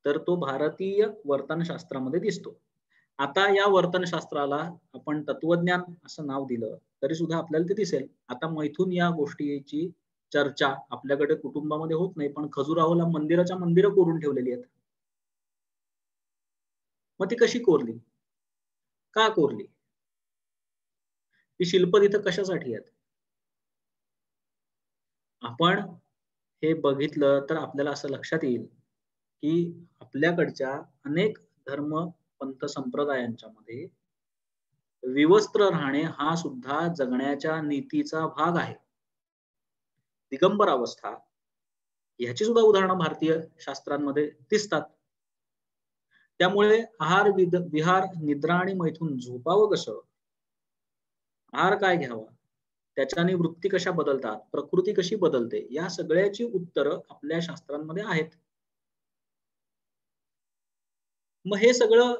Speaker 2: तर तो भारतीय वर्तनशास्त्रामध्ये दिसतो. आता या वर्तनशास्त्राला आपण तत्वज्ञान असं नाव दिलं तरी सुद्धा आपल्याला ते दिसेल. आता मैथून या गोष्टीची चर्चा आपल्याकडे कुटुंबामध्ये होत नाही, पण खजुराहोला मंदिराच्या मंदिरं कोरून ठेवलेली आहेत. मग ती कशी कोरली? का कोरली? ती शिल्प तिथं कशासाठी आहेत? आपण हे बघितलं तर आपल्याला असं लक्षात येईल की आपल्याकडच्या अनेक धर्म पंथ संप्रदायांच्या मध्ये विवस्त्र राहणे हा सुद्धा जगण्याच्या नीतीचा भाग आहे. दिगंबर अवस्था याची सुद्धा उदाहरणं भारतीय शास्त्रांमध्ये दिसतात. त्यामुळे आहार, विहार, निद्रा आणि मैथुन झोपावं कसं, आहार काय घ्यावा, त्याच्याने वृत्ती कशा बदलतात, प्रकृती कशी बदलते, या सगळ्याची उत्तरं आपल्या शास्त्रांमध्ये आहेत. मग हे सगळं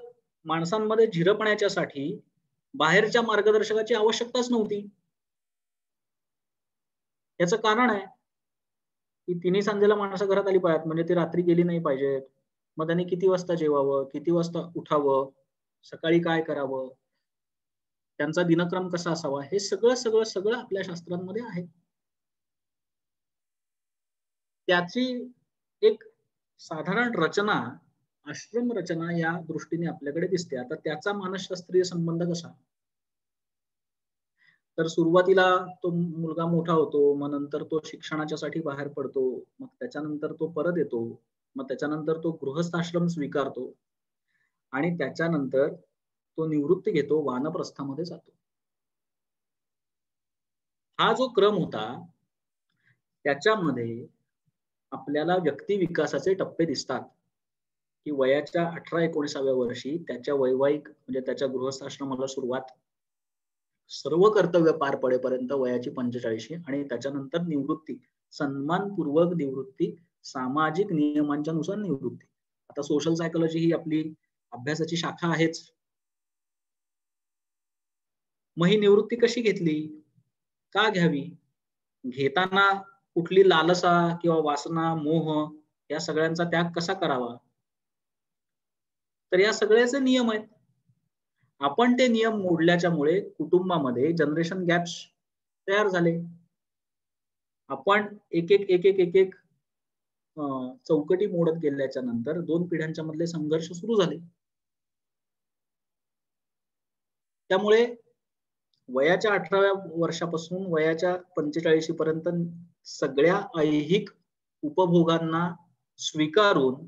Speaker 2: माणसांमध्ये झिरपण्याच्यासाठी बाहेरच्या मार्गदर्शकाची आवश्यकताच नव्हती. याचं कारण आहे की तिन्ही सांजेला माणसं घरात आली पाहिजेत, म्हणजे ती रात्री गेली नाही पाहिजेत. मग त्यांनी किती वाजता जेवावं, किती वाजता उठावं, सकाळी काय करावं, त्यांचा दिनक्रम कसा असावा, हे सगळं सगळं सगळं आपल्या शास्त्रांमध्ये आहे. त्याची एक साधारण रचना, आश्रम रचना या दृष्टीने आपल्याकडे दिसते. आता त्याचा मानसशास्त्रीय संबंध कसा? तर सुरुवातीला तो मुलगा मोठा होतो, मग नंतर तो शिक्षणाच्यासाठी बाहेर पडतो, मग त्याच्यानंतर तो परत येतो, मग त्याच्यानंतर तो गृहस्थाश्रम स्वीकारतो आणि त्याच्यानंतर तो निवृत्ती घेतो, वानप्रस्थामध्ये जातो. हा जो क्रम होता त्याच्यामध्ये आपल्याला व्यक्ती विकासाचे टप्पे दिसतात की वयाच्या 18-19व्या वर्षी त्याच्या वैवाहिक म्हणजे त्याच्या गृहस्थाश्रमाला सुरुवात, सर्व कर्तव्य पार पडेपर्यंत वयाची 45 आणि त्याच्यानंतर निवृत्ती, सन्मानपूर्वक निवृत्ती, सामाजिक नियमांच्या नुसार निवृत्ती. आता सोशल सायकोलॉजी ही आपली अभ्यासाची शाखा आहेच. मग ही निवृत्ती कशी घेतली, का घ्यावी, घेताना कुठली लालसा किंवा वासना, मोह या सगळ्यांचा त्याग कसा करावा, तर या सगळ्याचे नियम आहेत. आपण ते नियम मोडल्याच्यामुळे कुटुंबामध्ये जनरेशन गॅप्स तयार झाले. आपण एक एक चौकटी मोडत गेल्याच्या नंतर 2 पिढ्यांच्या मधले संघर्ष सुरू झाले. त्यामुळे वयाच्या 18व्या वर्षापासून वयाच्या 45 पर्यंत सगळ्या ऐहिक उपभोगांना स्वीकारून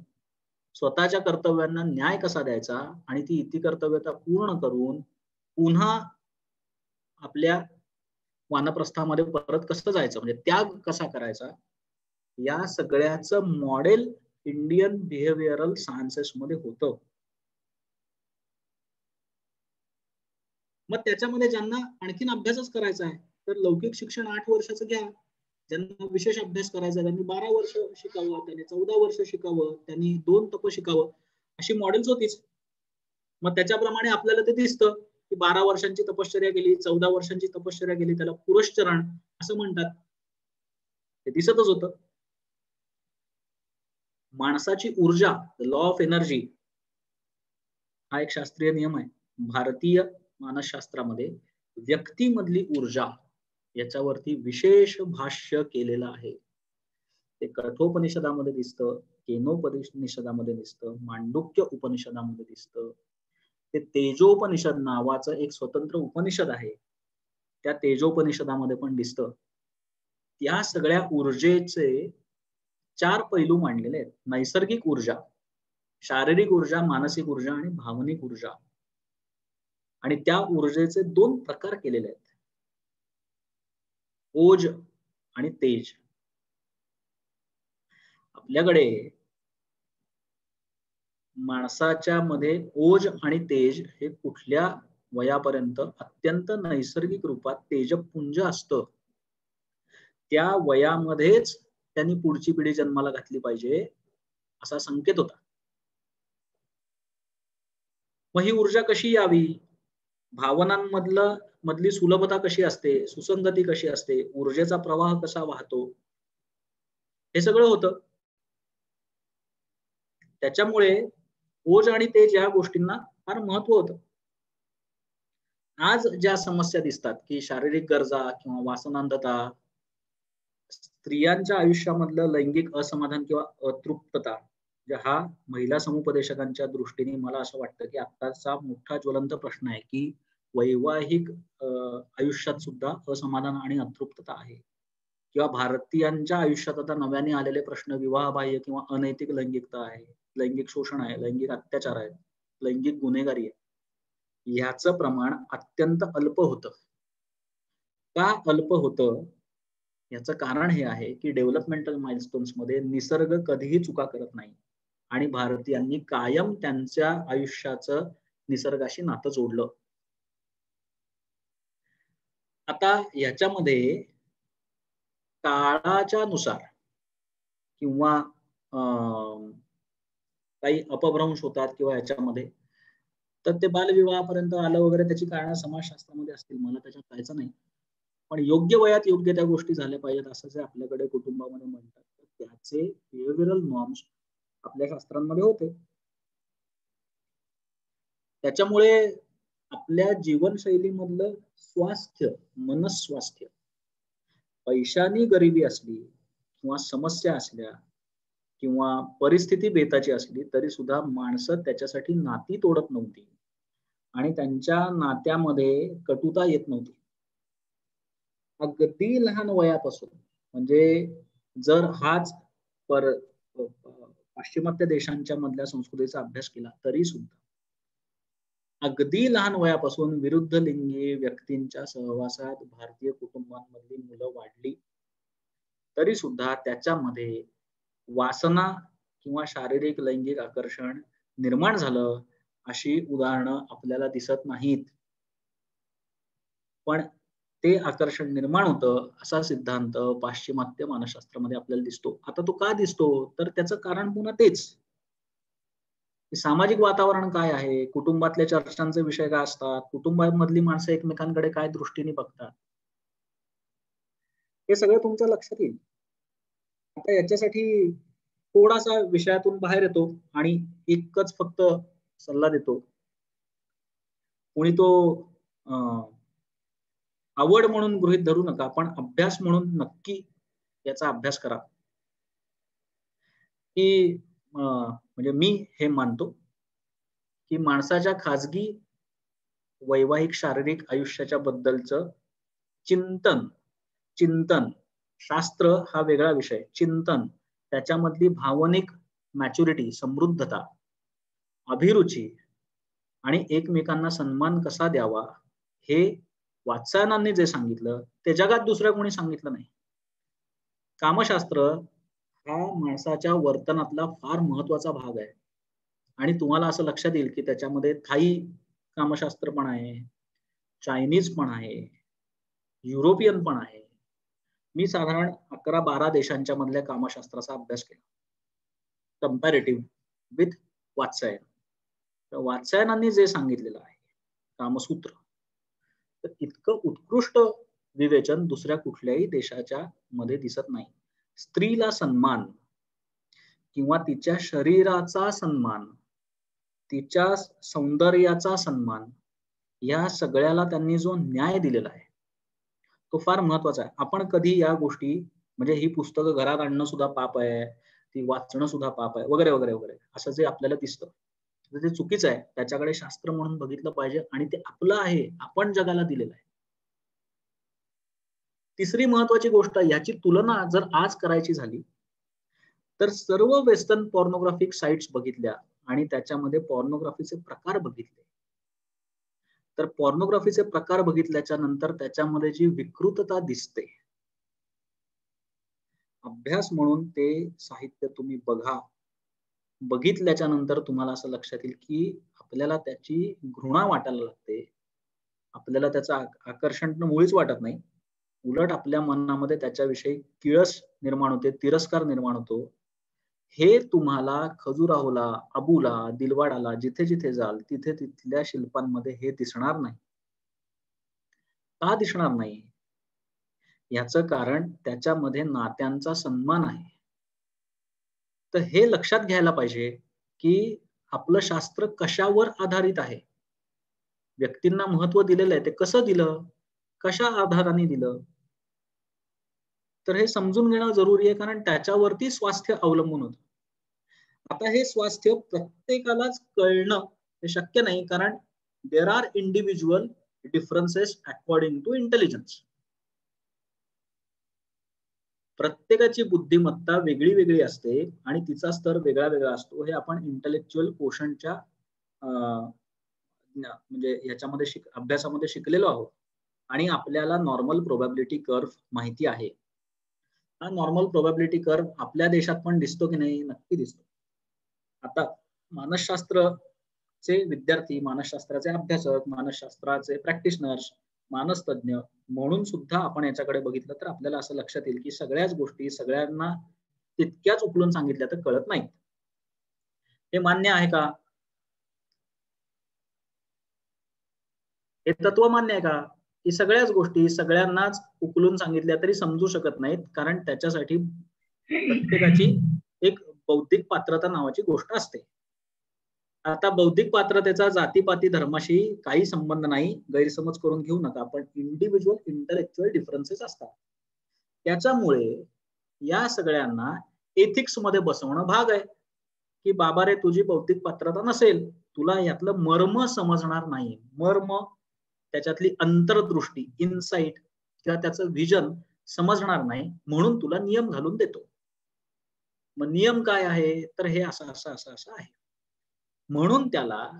Speaker 2: स्वतःच्या कर्तव्यांना न्याय कसा द्यायचा आणि ती इती कर्तव्यता पूर्ण करून पुन्हा आपल्या वानप्रस्थामध्ये परत कसं जायचं, म्हणजे त्याग कसा करायचा, या सगळ्याचं मॉडेल इंडियन बिहेवियरल सायन्सेस मध्ये होतं. मग त्याच्यामध्ये ज्यांना आणखीन अभ्यासच करायचा आहे तर लौकिक शिक्षण 8 वर्षाचं घ्या. ज्यांना विशेष अभ्यास करायचा त्यांनी 12 वर्ष शिकावं, त्यांनी 14 वर्ष शिकावं, त्यांनी 2 तप शिकावं, अशी मॉडेल्स होतीच. मग त्याच्याप्रमाणे आपल्याला ते दिसतं की 12 वर्षांची तपश्चर्या केली, 14 वर्षांची तपश्चर्या केली, त्याला पुरुषचरण असं म्हणतात. ते दिसतच होतं. माणसाची ऊर्जा, लॉ ऑफ एनर्जी, हा एक शास्त्रीय नियम आहे. भारतीय मानसशास्त्रामध्ये व्यक्तीमधली ऊर्जा याच्यावरती विशेष भाष्य केलेलं आहे. ते कठोपनिषदामध्ये दिसतं, केनोपनिषदामध्ये दिसतं, मांडुक्य उपनिषदामध्ये दिसतं. ते तेजोपनिषद नावाचं एक स्वतंत्र उपनिषद आहे, त्या तेजोपनिषदामध्ये पण दिसतं. या सगळ्या ऊर्जेचे 4 पैलू मांडलेले आहेत. नैसर्गिक ऊर्जा, शारीरिक ऊर्जा, मानसिक ऊर्जा आणि भावनिक ऊर्जा. आणि त्या ऊर्जेचे 2 प्रकार केलेले आहेत, ओज आणि तेज. आपल्याकडे माणसाच्या मध्ये ओज आणि तेज हे कुठल्या वयापर्यंत अत्यंत नैसर्गिक रूपात तेजपुंज असतं. त्या वयामध्येच त्यांनी पुढची पिढी जन्माला घातली पाहिजे असा संकेत होता. मग ही ऊर्जा कशी यावी, भावनांमधली सुलभता कशी असते, सुसंगती कशी असते, ऊर्जेचा प्रवाह कसा वाहतो, हे सगळं होतं. त्याच्यामुळे ओज आणि तेज या गोष्टींना फार महत्व होतं. आज ज्या समस्या दिसतात की शारीरिक गरजा किंवा वासनांधता, स्त्रियांच्या आयुष्यामधलं लैंगिक असमाधान किंवा अतृप्तता, हा महिला समुपदेशकांच्या दृष्टीने मला असं वाटतं की आत्ताचा मोठा ज्वलंत प्रश्न आहे की वैवाहिक आयुष्यात सुद्धा असमाधान आणि अतृप्तता आहे. किंवा भारतीयांच्या आयुष्यात आता नव्याने आलेले प्रश्न विवाहबाह्य किंवा अनैतिक लैंगिकता आहे, लैंगिक शोषण आहे, लैंगिक अत्याचार आहे, लैंगिक गुन्हेगारी आहे. ह्याचं प्रमाण अत्यंत अल्प होतं. का अल्प होतं, याचं कारण हे आहे की डेव्हलपमेंटल माइलस्टोन्स मध्ये निसर्ग कधीही चुका करत नाही आणि भारतीयांनी कायम त्यांच्या आयुष्याचं निसर्गाशी नातं जोडलं. आता ह्याच्यामध्ये काळाच्या नुसार किंवा काही अपभ्रंश होतात किंवा ह्याच्यामध्ये, तर ते बालविवाहापर्यंत आलं वगैरे, त्याची कारणं समाजशास्त्रामध्ये असतील, मला त्याच्यात जायचं नाही. पण योग्य वयात योग्य त्या गोष्टी झाल्या पाहिजेत असं जे आपल्याकडे कुटुंबामध्ये म्हणतात, तर त्याचे बिहेवियरल नॉर्म्स आपल्या शास्त्रांमध्ये होते. त्याच्यामुळे आपल्या जीवनशैलीमधलं स्वास्थ्य, मनस्वास्थ्य, पैशानी गरिबी असली किंवा समस्या असल्या किंवा परिस्थिती बेताची असली तरी सुद्धा माणसं त्याच्यासाठी नाती तोडत नव्हती आणि त्यांच्या नात्यामध्ये कटुता येत नव्हती. अगदी लहान वयापासून, म्हणजे जर हाच पाश्चिमात्य देशांच्या मधल्या संस्कृतीचा अभ्यास केला तरी सुद्धा अगदी लहान वयापासून विरुद्ध लिंगी व्यक्तींच्या सहवासात भारतीय कुटुंबांमधली मुलं वाढली तरी सुद्धा त्याच्यामध्ये वासना किंवा शारीरिक लैंगिक आकर्षण निर्माण झालं अशी उदाहरणं आपल्याला दिसत नाहीत. पण ते आकर्षण निर्माण होतं असा सिद्धांत पाश्चिमात्य मानसशास्त्रामध्ये आपल्याला दिसतो. आता तो का दिसतो, तर त्याचं कारण पुन्हा तेच, सामाजिक वातावरण काय आहे, कुटुंबातल्या चर्चांचे विषय काय असतात, कुटुंबामधली माणसं एकमेकांकडे काय दृष्टीने बघतात, हे सगळं तुमच्या लक्षात येईल. आता याच्यासाठी थोडासा विषयातून बाहेर येतो आणि एकच फक्त सल्ला देतो. कोणी तो आवड म्हणून गृहीत धरू नका, पण अभ्यास म्हणून नक्की याचा अभ्यास करा. की म्हणजे मी हे मानतो की माणसाच्या खाजगी वैवाहिक शारीरिक आयुष्याच्या बद्दलचं चिंतन शास्त्र हा वेगळा विषय, चिंतन त्याच्यामधली भावनिक मॅच्युरिटी, समृद्धता, अभिरुची आणि एकमेकांना सन्मान कसा द्यावा हे वात्सायनांनी जे सांगितलं ते जगात दुसऱ्या कोणी सांगितलं नाही. कामशास्त्र हा माणसाच्या वर्तनातला फार महत्वाचा भाग आहे आणि तुम्हाला असं लक्षात येईल की त्याच्यामध्ये थाई कामशास्त्र पण आहे, चायनीज पण आहे, युरोपियन पण आहे. मी साधारण 11-12 देशांच्या मधल्या कामशास्त्राचा अभ्यास केला, कंपॅरेटिव्ह विथ वात्सायन. तर वात्सायनांनी जे सांगितलेलं आहे कामसूत्र, तर इतकं उत्कृष्ट विवेचन दुसऱ्या कुठल्याही देशाच्या मध्ये दिसत नाही. स्त्रीला सन्मान किंवा तिच्या शरीराचा सन्मान, तिच्या सौंदर्याचा सन्मान, या सगळ्याला त्यांनी जो न्याय दिलेला आहे तो फार महत्वाचा आहे. आपण कधी या गोष्टी, म्हणजे ही पुस्तकं घरात आणणं सुद्धा पाप आहे, ती वाचणं सुद्धा पाप आहे, वगैरे वगैरे वगैरे, असं जे आपल्याला दिसतं ते चुकीचं आहे. त्याच्याकडे शास्त्र म्हणून बघितलं पाहिजे आणि ते आपलं आहे, आपण जगाला दिलेलं आहे. तिसरी महत्वाची गोष्ट, याची तुलना जर आज करायची झाली तर सर्व वेस्टर्न पॉर्नोग्राफिक साइट्स बघितल्या आणि त्याच्यामध्ये पॉर्नोग्राफीचे प्रकार बघितले, तर पॉर्नोग्राफीचे प्रकार बघितल्याच्या नंतर त्याच्यामध्ये जी विकृतता दिसते, अभ्यास म्हणून ते साहित्य तुम्ही बघा, बघितल्याच्या नंतर तुम्हाला असं लक्षात येईल की आपल्याला त्याची घृणा वाटायला लागते, आपल्याला त्याचं आकर्षण मुळीच वाटत नाही, उलट आपल्या मनामध्ये त्याच्याविषयी किळस निर्माण होते, तिरस्कार निर्माण होतो. हे तुम्हाला खजुराहोला, अबूला, दिलवाडाला जिथे जिथे जाल तिथे तिथल्या शिल्पांमध्ये हे दिसणार नाही. का दिसणार नाही? याचं कारण त्याच्यामध्ये नात्यांचा सन्मान आहे. तर हे लक्षात घ्यायला पाहिजे की आपलं शास्त्र कशावर आधारित आहे, व्यक्तींना महत्व दिलेलं आहे, ते कसं दिलं, कशा आधाराने दिलं, तर हे समजून घेणं जरुरी आहे, कारण त्याच्यावरती स्वास्थ्य अवलंबून होतं. आता हे स्वास्थ्य प्रत्येकालाच कळणं हे शक्य नाही, कारण there are individual differences according to intelligence. प्रत्येकाची बुद्धिमत्ता वेगळी वेगळी असते आणि तिचा स्तर वेगळा वेगळा असतो. हे आपण इंटेलेक्च्युअल कोशंटच्या म्हणजे ह्याच्यामध्ये अभ्यासामध्ये शिकलेलो आहोत आणि आपल्याला नॉर्मल प्रोबॅबिलिटी कर्व माहिती आहे. हा नॉर्मल प्रोबॅबिलिटी कर्व आपल्या देशात पण दिसतो की नाही? नक्की दिसतो. आता मानसशास्त्रचे विद्यार्थी, मानसशास्त्राचे अभ्यासक, मानसशास्त्राचे प्रॅक्टिशनर्स, मानसतज्ञ म्हणून सुद्धा आपण याच्याकडे बघितलं तर आपल्याला असं लक्षात येईल की सगळ्याच गोष्टी सगळ्यांना तितक्याच उकलून सांगितल्या तर कळत नाही. हे मान्य आहे का? हे तत्व मान्य आहे का की सगळ्याच गोष्टी सगळ्यांनाच उकलून सांगितल्या तरी समजू शकत नाहीत, कारण त्याच्यासाठी प्रत्येकाची एक बौद्धिक पात्रता नावाची गोष्ट असते. आता बौद्धिक पात्रतेचा जातीपाती धर्माशी काही संबंध नाही, गैरसमज करून घेऊ नका, पण इंडिव्हिज्युअल इंटेलेक्च्युअल डिफरन्सेस असतात. त्याच्यामुळे या सगळ्यांना एथिक्स मध्ये बसवणं भाग आहे की बाबा रे, तुझी बौद्धिक पात्रता नसेल, तुला यातलं मर्म समजणार नाही, मर्म, त्याच्यातली अंतर्दृष्टी, इनसाइट किंवा त्याचं व्हिजन समजणार नाही, म्हणून तुला नियम घालून देतो. मग नियम काय आहे? तर हे असं असं असं असं आहे, म्हणून त्याला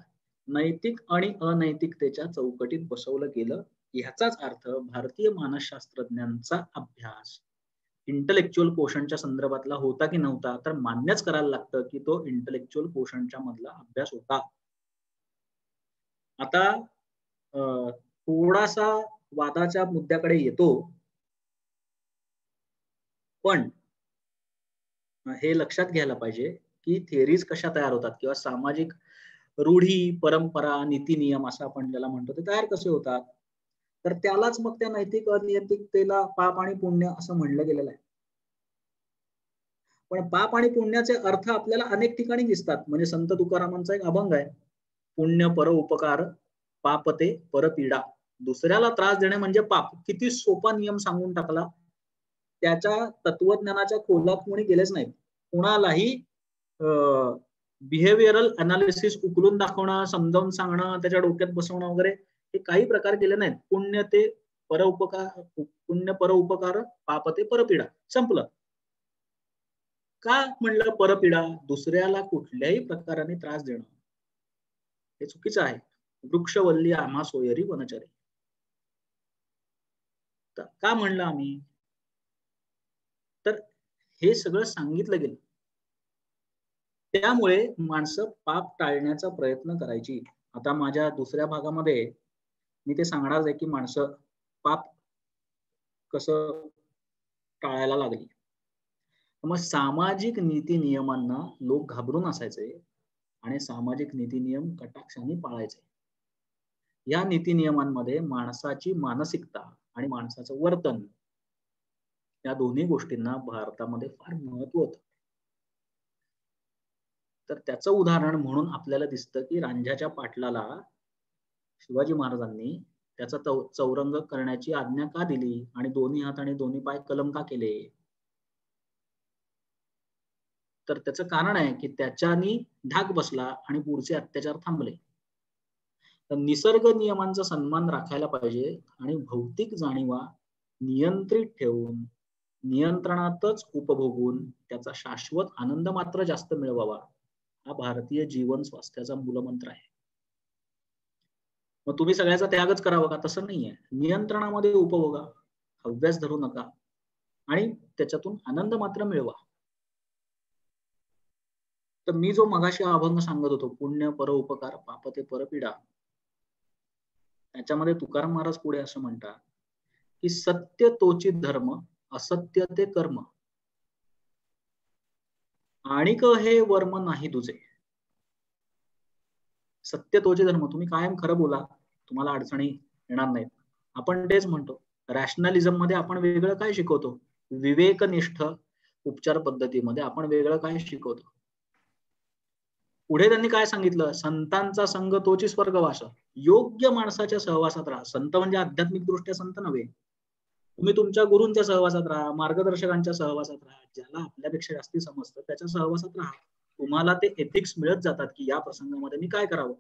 Speaker 2: नैतिक आणि अनैतिकतेच्या चौकटीत बसवलं गेलं. ह्याचाच अर्थ भारतीय मानसशास्त्रज्ञांचा अभ्यास इंटेलेक्च्युअल कोशंटच्या संदर्भातला होता की नव्हता? तर मान्यच करायला लागतं की तो इंटेलेक्च्युअल कोशंटच्या मधला अभ्यास होता. आता थोडासा वादाच्या मुद्द्याकडे येतो, पण हे लक्षात घ्यायला पाहिजे की थिअरीज कशा तयार होतात किंवा सामाजिक रूढी, परंपरा, नीती नियम असं आपण ज्याला म्हणतो ते तयार कसे होतात. तर त्यालाच मग त्या नैतिक अनैतिकतेला पाप आणि पुण्य असं म्हणलं गेलेलं आहे. पण पाप आणि पुण्याचे अर्थ आपल्याला अनेक ठिकाणी दिसतात. म्हणजे संत तुकारामांचा एक अभंग आहे, पुण्य पर उपकार पापते पर पीडा. दुसऱ्याला त्रास देणे म्हणजे पाप. किती सोपा नियम सांगून टाकला. त्याच्या तत्वज्ञानाच्या खोलात कोणी गेलेच नाहीत. कुणालाही बिहेवियरल अनालिसिस उकलून दाखवणं, समजावून सांगणं, त्याच्या डोक्यात बसवणं वगैरे हे काही प्रकार केले नाहीत. पुण्य पर उपकार पाप ते परपीडा, संपलं. का म्हणलं परपीडा? दुसऱ्याला कुठल्याही प्रकाराने त्रास देणं हे चुकीचं आहे. वृक्षवल्ली आम्हा सोयरी वनचरी. का म्हणलं आम्ही? तर हे सगळं सांगितलं गेलं. त्यामुळे माणसं पाप टाळण्याचा प्रयत्न करायची. आता माझ्या दुसऱ्या भागामध्ये मी ते सांगणार आहे की माणसं पाप कसं टाळायला लागली. मग सामाजिक नीती नियमांना लोक घाबरून असायचे आणि सामाजिक नीती नियम कटाक्षाने पाळायचे. या नीती नियमांमध्ये माणसाची मानसिकता आणि माणसाचं वर्तन या दोन्ही गोष्टींना भारतामध्ये फार महत्व होतं. तर त्याचं उदाहरण म्हणून आपल्याला दिसतं की रांझ्याच्या पाटलाला शिवाजी महाराजांनी त्याचा चौरंग करण्याची आज्ञा का दिली आणि दोन्ही हात आणि दोन्ही पाय कलम का केले? तर त्याचं कारण आहे की त्याच्यानी धाक बसला आणि पुढचे अत्याचार थांबले. तर निसर्ग नियमांचा सन्मान राखायला पाहिजे आणि भौतिक जाणीवा नियंत्रित ठेवून नियंत्रणातच उपभोगून त्याचा शाश्वत आनंद मात्र जास्त मिळवावा, हा भारतीय जीवन स्वास्थ्याचा मूलमंत्र आहे. मग तुम्ही सगळ्याचा त्यागच करावा का? तसं नाहीये. नियंत्रणामध्ये उपभोगा, हव्यास धरू नका आणि त्याच्यातून आनंद मात्र मिळवा. तर मी जो मगाशी अभंग सांगत होतो, पुण्य पर उपकार पापते परपीडा, त्याच्यामध्ये तुकाराम महाराज पुढे असं म्हणतात की सत्य तोची धर्म, असत्य ते कर्म, आणिक हे वर्म नाही तुझे. सत्य तोचे धर्म, तुम्ही कायम खरं बोला, तुम्हाला अडचणी येणार नाहीत. आपण तेच म्हणतो. रॅशनलिझम मध्ये आपण वेगळं काय शिकवतो? विवेकनिष्ठ उपचार पद्धतीमध्ये आपण वेगळं काय शिकवतो? पुढे त्यांनी काय सांगितलं? संतांचा संग तोची स्वर्गवास. योग्य माणसाच्या सहवासात राहा. संत म्हणजे आध्यात्मिक दृष्ट्या संत नव्हे. तुम्ही तुमच्या गुरूंच्या सहवासात राहा, मार्गदर्शकांच्या सहवासात राहा, ज्याला आपल्यापेक्षा जास्ती समजतं त्याच्या सहवासात राहा. तुम्हाला ते एथिक्स मिळत जातात की या प्रसंगामध्ये मी काय करावं.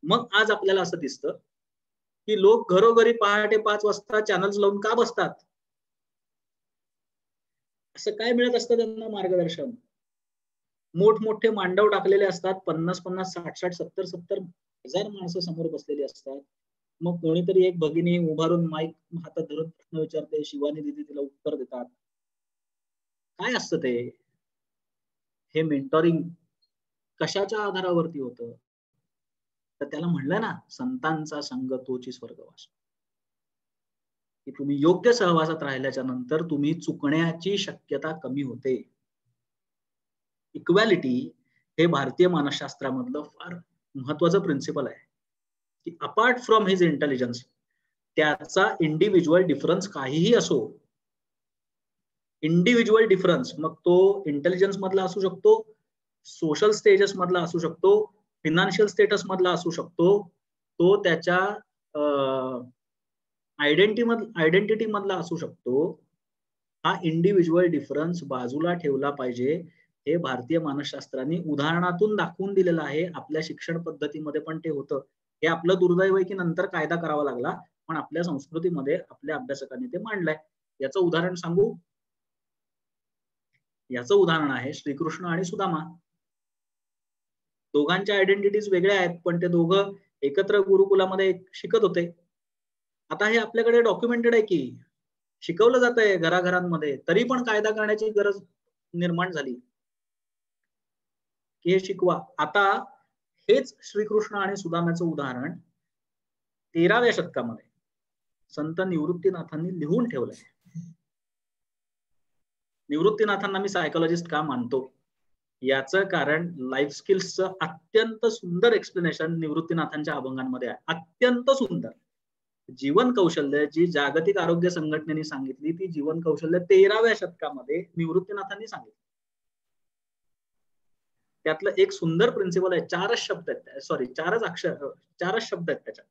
Speaker 2: मग आज आपल्याला असं दिसतं की लोक घरोघरी पहाटे 5 वाजता चॅनल्स लावून का बसतात? असं काय मिळत असतं त्यांना मार्गदर्शन? मोठमोठे मांडव टाकलेले असतात, 50-50, 60-60, 70-70 हजार माणसं समोर बसलेली असतात. मग कोणीतरी एक भगिनी उभारून माईक हातात धरून प्रश्न विचारते, शिवानी दिदी तिला उत्तर देतात. काय असतं ते? हे मेंटॉरिंग कशाच्या आधारावरती होतं? तर त्याला म्हणलं ना, संतांचा संग तोची स्वर्गवास. की तुम्ही योग्य सहवासात राहिल्याच्या नंतर तुम्ही चुकण्याची शक्यता कमी होते. इक्वॅलिटी हे भारतीय मानसशास्त्रामधलं फार महत्वाचं प्रिन्सिपल आहे की अपार्ट फ्रॉम हिज इंटेलिजन्स, त्याचा इंडिव्हिज्युअल डिफरन्स काहीही असो, इंडिव्हिज्युअल डिफरन्स, मग तो इंटेलिजन्स मधला असू शकतो, सोशल स्टेटस मधला असू शकतो, फिनान्शियल स्टेटस मधला असू शकतो, तो त्याच्या आयडेंटिटी मधला असू शकतो. हा इंडिव्हिज्युअल डिफरन्स बाजूला ठेवला पाहिजे. हे भारतीय मानसशास्त्रांनी उदाहरणातून दाखवून दिलेलं आहे. आपल्या शिक्षण पद्धतीमध्ये पण ते होतं. हे आपलं दुर्दैव आहे की नंतर कायदा करावा लागला, पण आपल्या संस्कृतीमध्ये आपल्या अभ्यासकांनी ते मांडलंय. याचं उदाहरण सांगू? याचं उदाहरण आहे श्रीकृष्ण आणि सुदामा. दोघांच्या आयडेंटिटीज वेगळ्या आहेत, पण ते दोघं एकत्र गुरुकुलामध्ये शिकत होते. आता हे आपल्याकडे डॉक्युमेंटेड आहे की शिकवलं जात आहे घराघरांमध्ये, तरी पण कायदा करण्याची गरज निर्माण झाली की हे शिकवा. आता हेच श्रीकृष्ण आणि सुदाम्याचं उदाहरण 13व्या शतकामध्ये संत निवृत्तीनाथांनी लिहून ठेवलंय. निवृत्तीनाथांना मी सायकोलॉजिस्ट का मानतो याचं कारण लाईफ स्किल्सचं अत्यंत सुंदर एक्सप्लेनेशन निवृत्तीनाथांच्या अभंगांमध्ये आहे. अत्यंत सुंदर. जीवन कौशल्य जी जागतिक आरोग्य संघटनेने सांगितली ती जीवन कौशल्य 13व्या शतकामध्ये निवृत्तीनाथांनी सांगितली. त्यातलं एक सुंदर प्रिन्सिपल आहे. 4च शब्द आहेत, सॉरी 4च अक्षर, 4च शब्द आहेत त्याच्यात.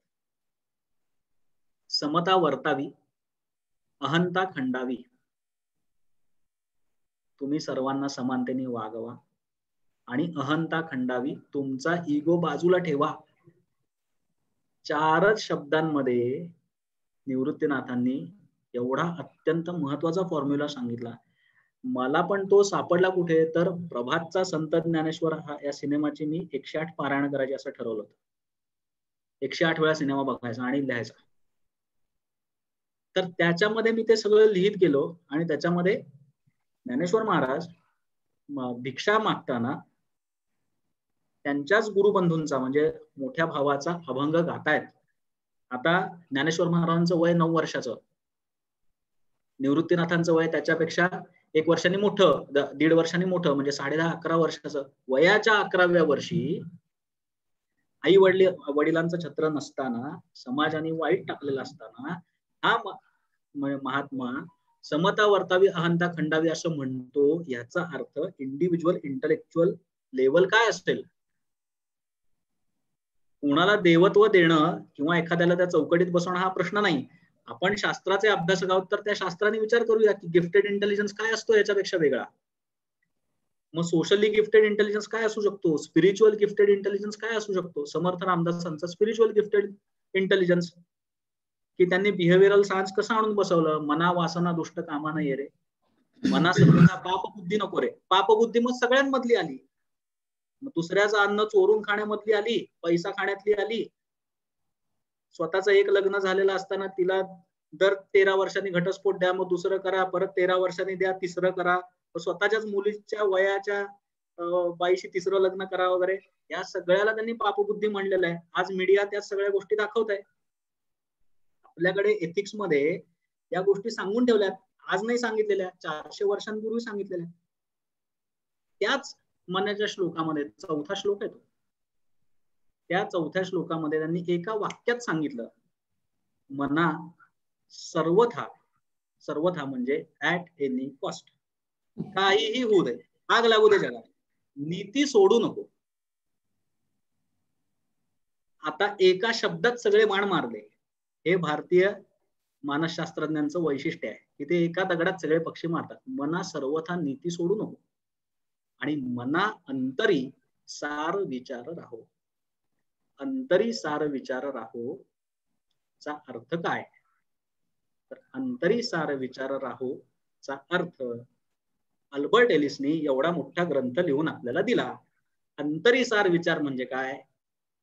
Speaker 2: समता वर्तावी, अहंता खंडावी, तुम्ही सर्वांना समानतेने वागवा आणि अहंता खंडावी, तुमचा इगो बाजूला ठेवा. 4च शब्दांमध्ये निवृत्तीनाथांनी एवढा अत्यंत महत्वाचा फॉर्म्युला सांगितला. मला पण तो सापडला कुठे तर प्रभातचा संत ज्ञानेश्वर या सिनेमाची मी 108 पारायण करायची असं ठरवलं होतं. 108 वेळा सिनेमा बघायचा आणि लिहायचा. तर त्याच्यामध्ये मी ते सगळं लिहित गेलो आणि त्याच्यामध्ये ज्ञानेश्वर महाराज भिक्षा मागताना त्यांच्याच गुरुबंधूंचा म्हणजे मोठ्या भावाचा अभंग गातायत. आता ज्ञानेश्वर महाराजांचं वय 9 वर्षाचं, निवृत्तीनाथांचं वय त्याच्यापेक्षा 1 वर्षांनी मोठं, 1.5 वर्षांनी मोठं, म्हणजे 10.5-11 वर्षाचं. वयाच्या 11व्या वर्षी आई वडिलांचं छत्र नसताना, समाजाने वाईट टाकलेलं असताना हा महात्मा समता वर्तावी अहंता खंडावी असं म्हणतो. याचा अर्थ इंडिव्हिज्युअल इंटलेक्च्युअल लेवल काय असेल. कुणाला देवत्व देणं किंवा एखाद्याला त्या चौकटीत बसवणं हा प्रश्न नाही. आपण शास्त्राचे अभ्यासक आहोत तर त्या शास्त्राने विचार करूया की गिफ्टेड इंटेलिजन्स काय असतो याच्यापेक्षा वेगळा. मग सोशली गिफ्टेड इंटेलिजन्स काय असू शकतो, स्पिरिच्युअल गिफ्टेड इंटेलिजन्स काय असू शकतो. समर्थ रामदासांचा स्पिरिच्युअल गिफ्टेड इंटेलिजन्स की त्यांनी बिहेव्हिअरल सायन्स कसं आणून बसवलं. मना वासना दुष्ट कामा नाही रे, मना सर्वथा पाप बुद्धी नको रे. पाप बुद्धी मग सगळ्यांमधली आली. मग दुसऱ्याचं अन्न चोरून खाण्यामधली आली, पैसा खाण्यातली आली. स्वतःच एक लग्न झालेलं असताना तिला दर 13 वर्षांनी घटस्फोट द्या, मग दुसरं करा, परत 13 वर्षांनी द्या, तिसरं करा, स्वतःच्याच मुलीच्या वयाच्या बाईशी तिसरं लग्न करा वगैरे. या सगळ्याला त्यांनी पापबुद्धी म्हणलेलं आहे. आज मीडिया त्या सगळ्या गोष्टी दाखवत आहे. आपल्याकडे एथिक्स मध्ये या गोष्टी सांगून ठेवल्यात. आज नाही सांगितलेल्या, 400 वर्षांपूर्वी सांगितलेल्या. त्याच मनाच्या श्लोकामध्ये 4था श्लोक आहे तो. त्या 4थ्या श्लोकामध्ये त्यांनी एका वाक्यात सांगितलं, मना सर्वथा, सर्वथा म्हणजे ऍट एनी कॉस्ट, काहीही होऊ दे, आग लागू दे जगात, नीती सोडू नको. आता एका शब्दात सगळे बाण मारले. हे भारतीय मानसशास्त्रज्ञांचं वैशिष्ट्य आहे की ते एका दगडात सगळे पक्षी मारतात. मना सर्वथा नीती सोडू नको आणि मना अंतरी सार विचार राहो. अंतरी सार विचार राहो चा अर्थ काय तर अंतरी सार विचार राहो चा अर्थ अल्बर्ट एलिसने एवढा मोठा ग्रंथ लिहून आपल्याला दिला. अंतरी सार विचार म्हणजे काय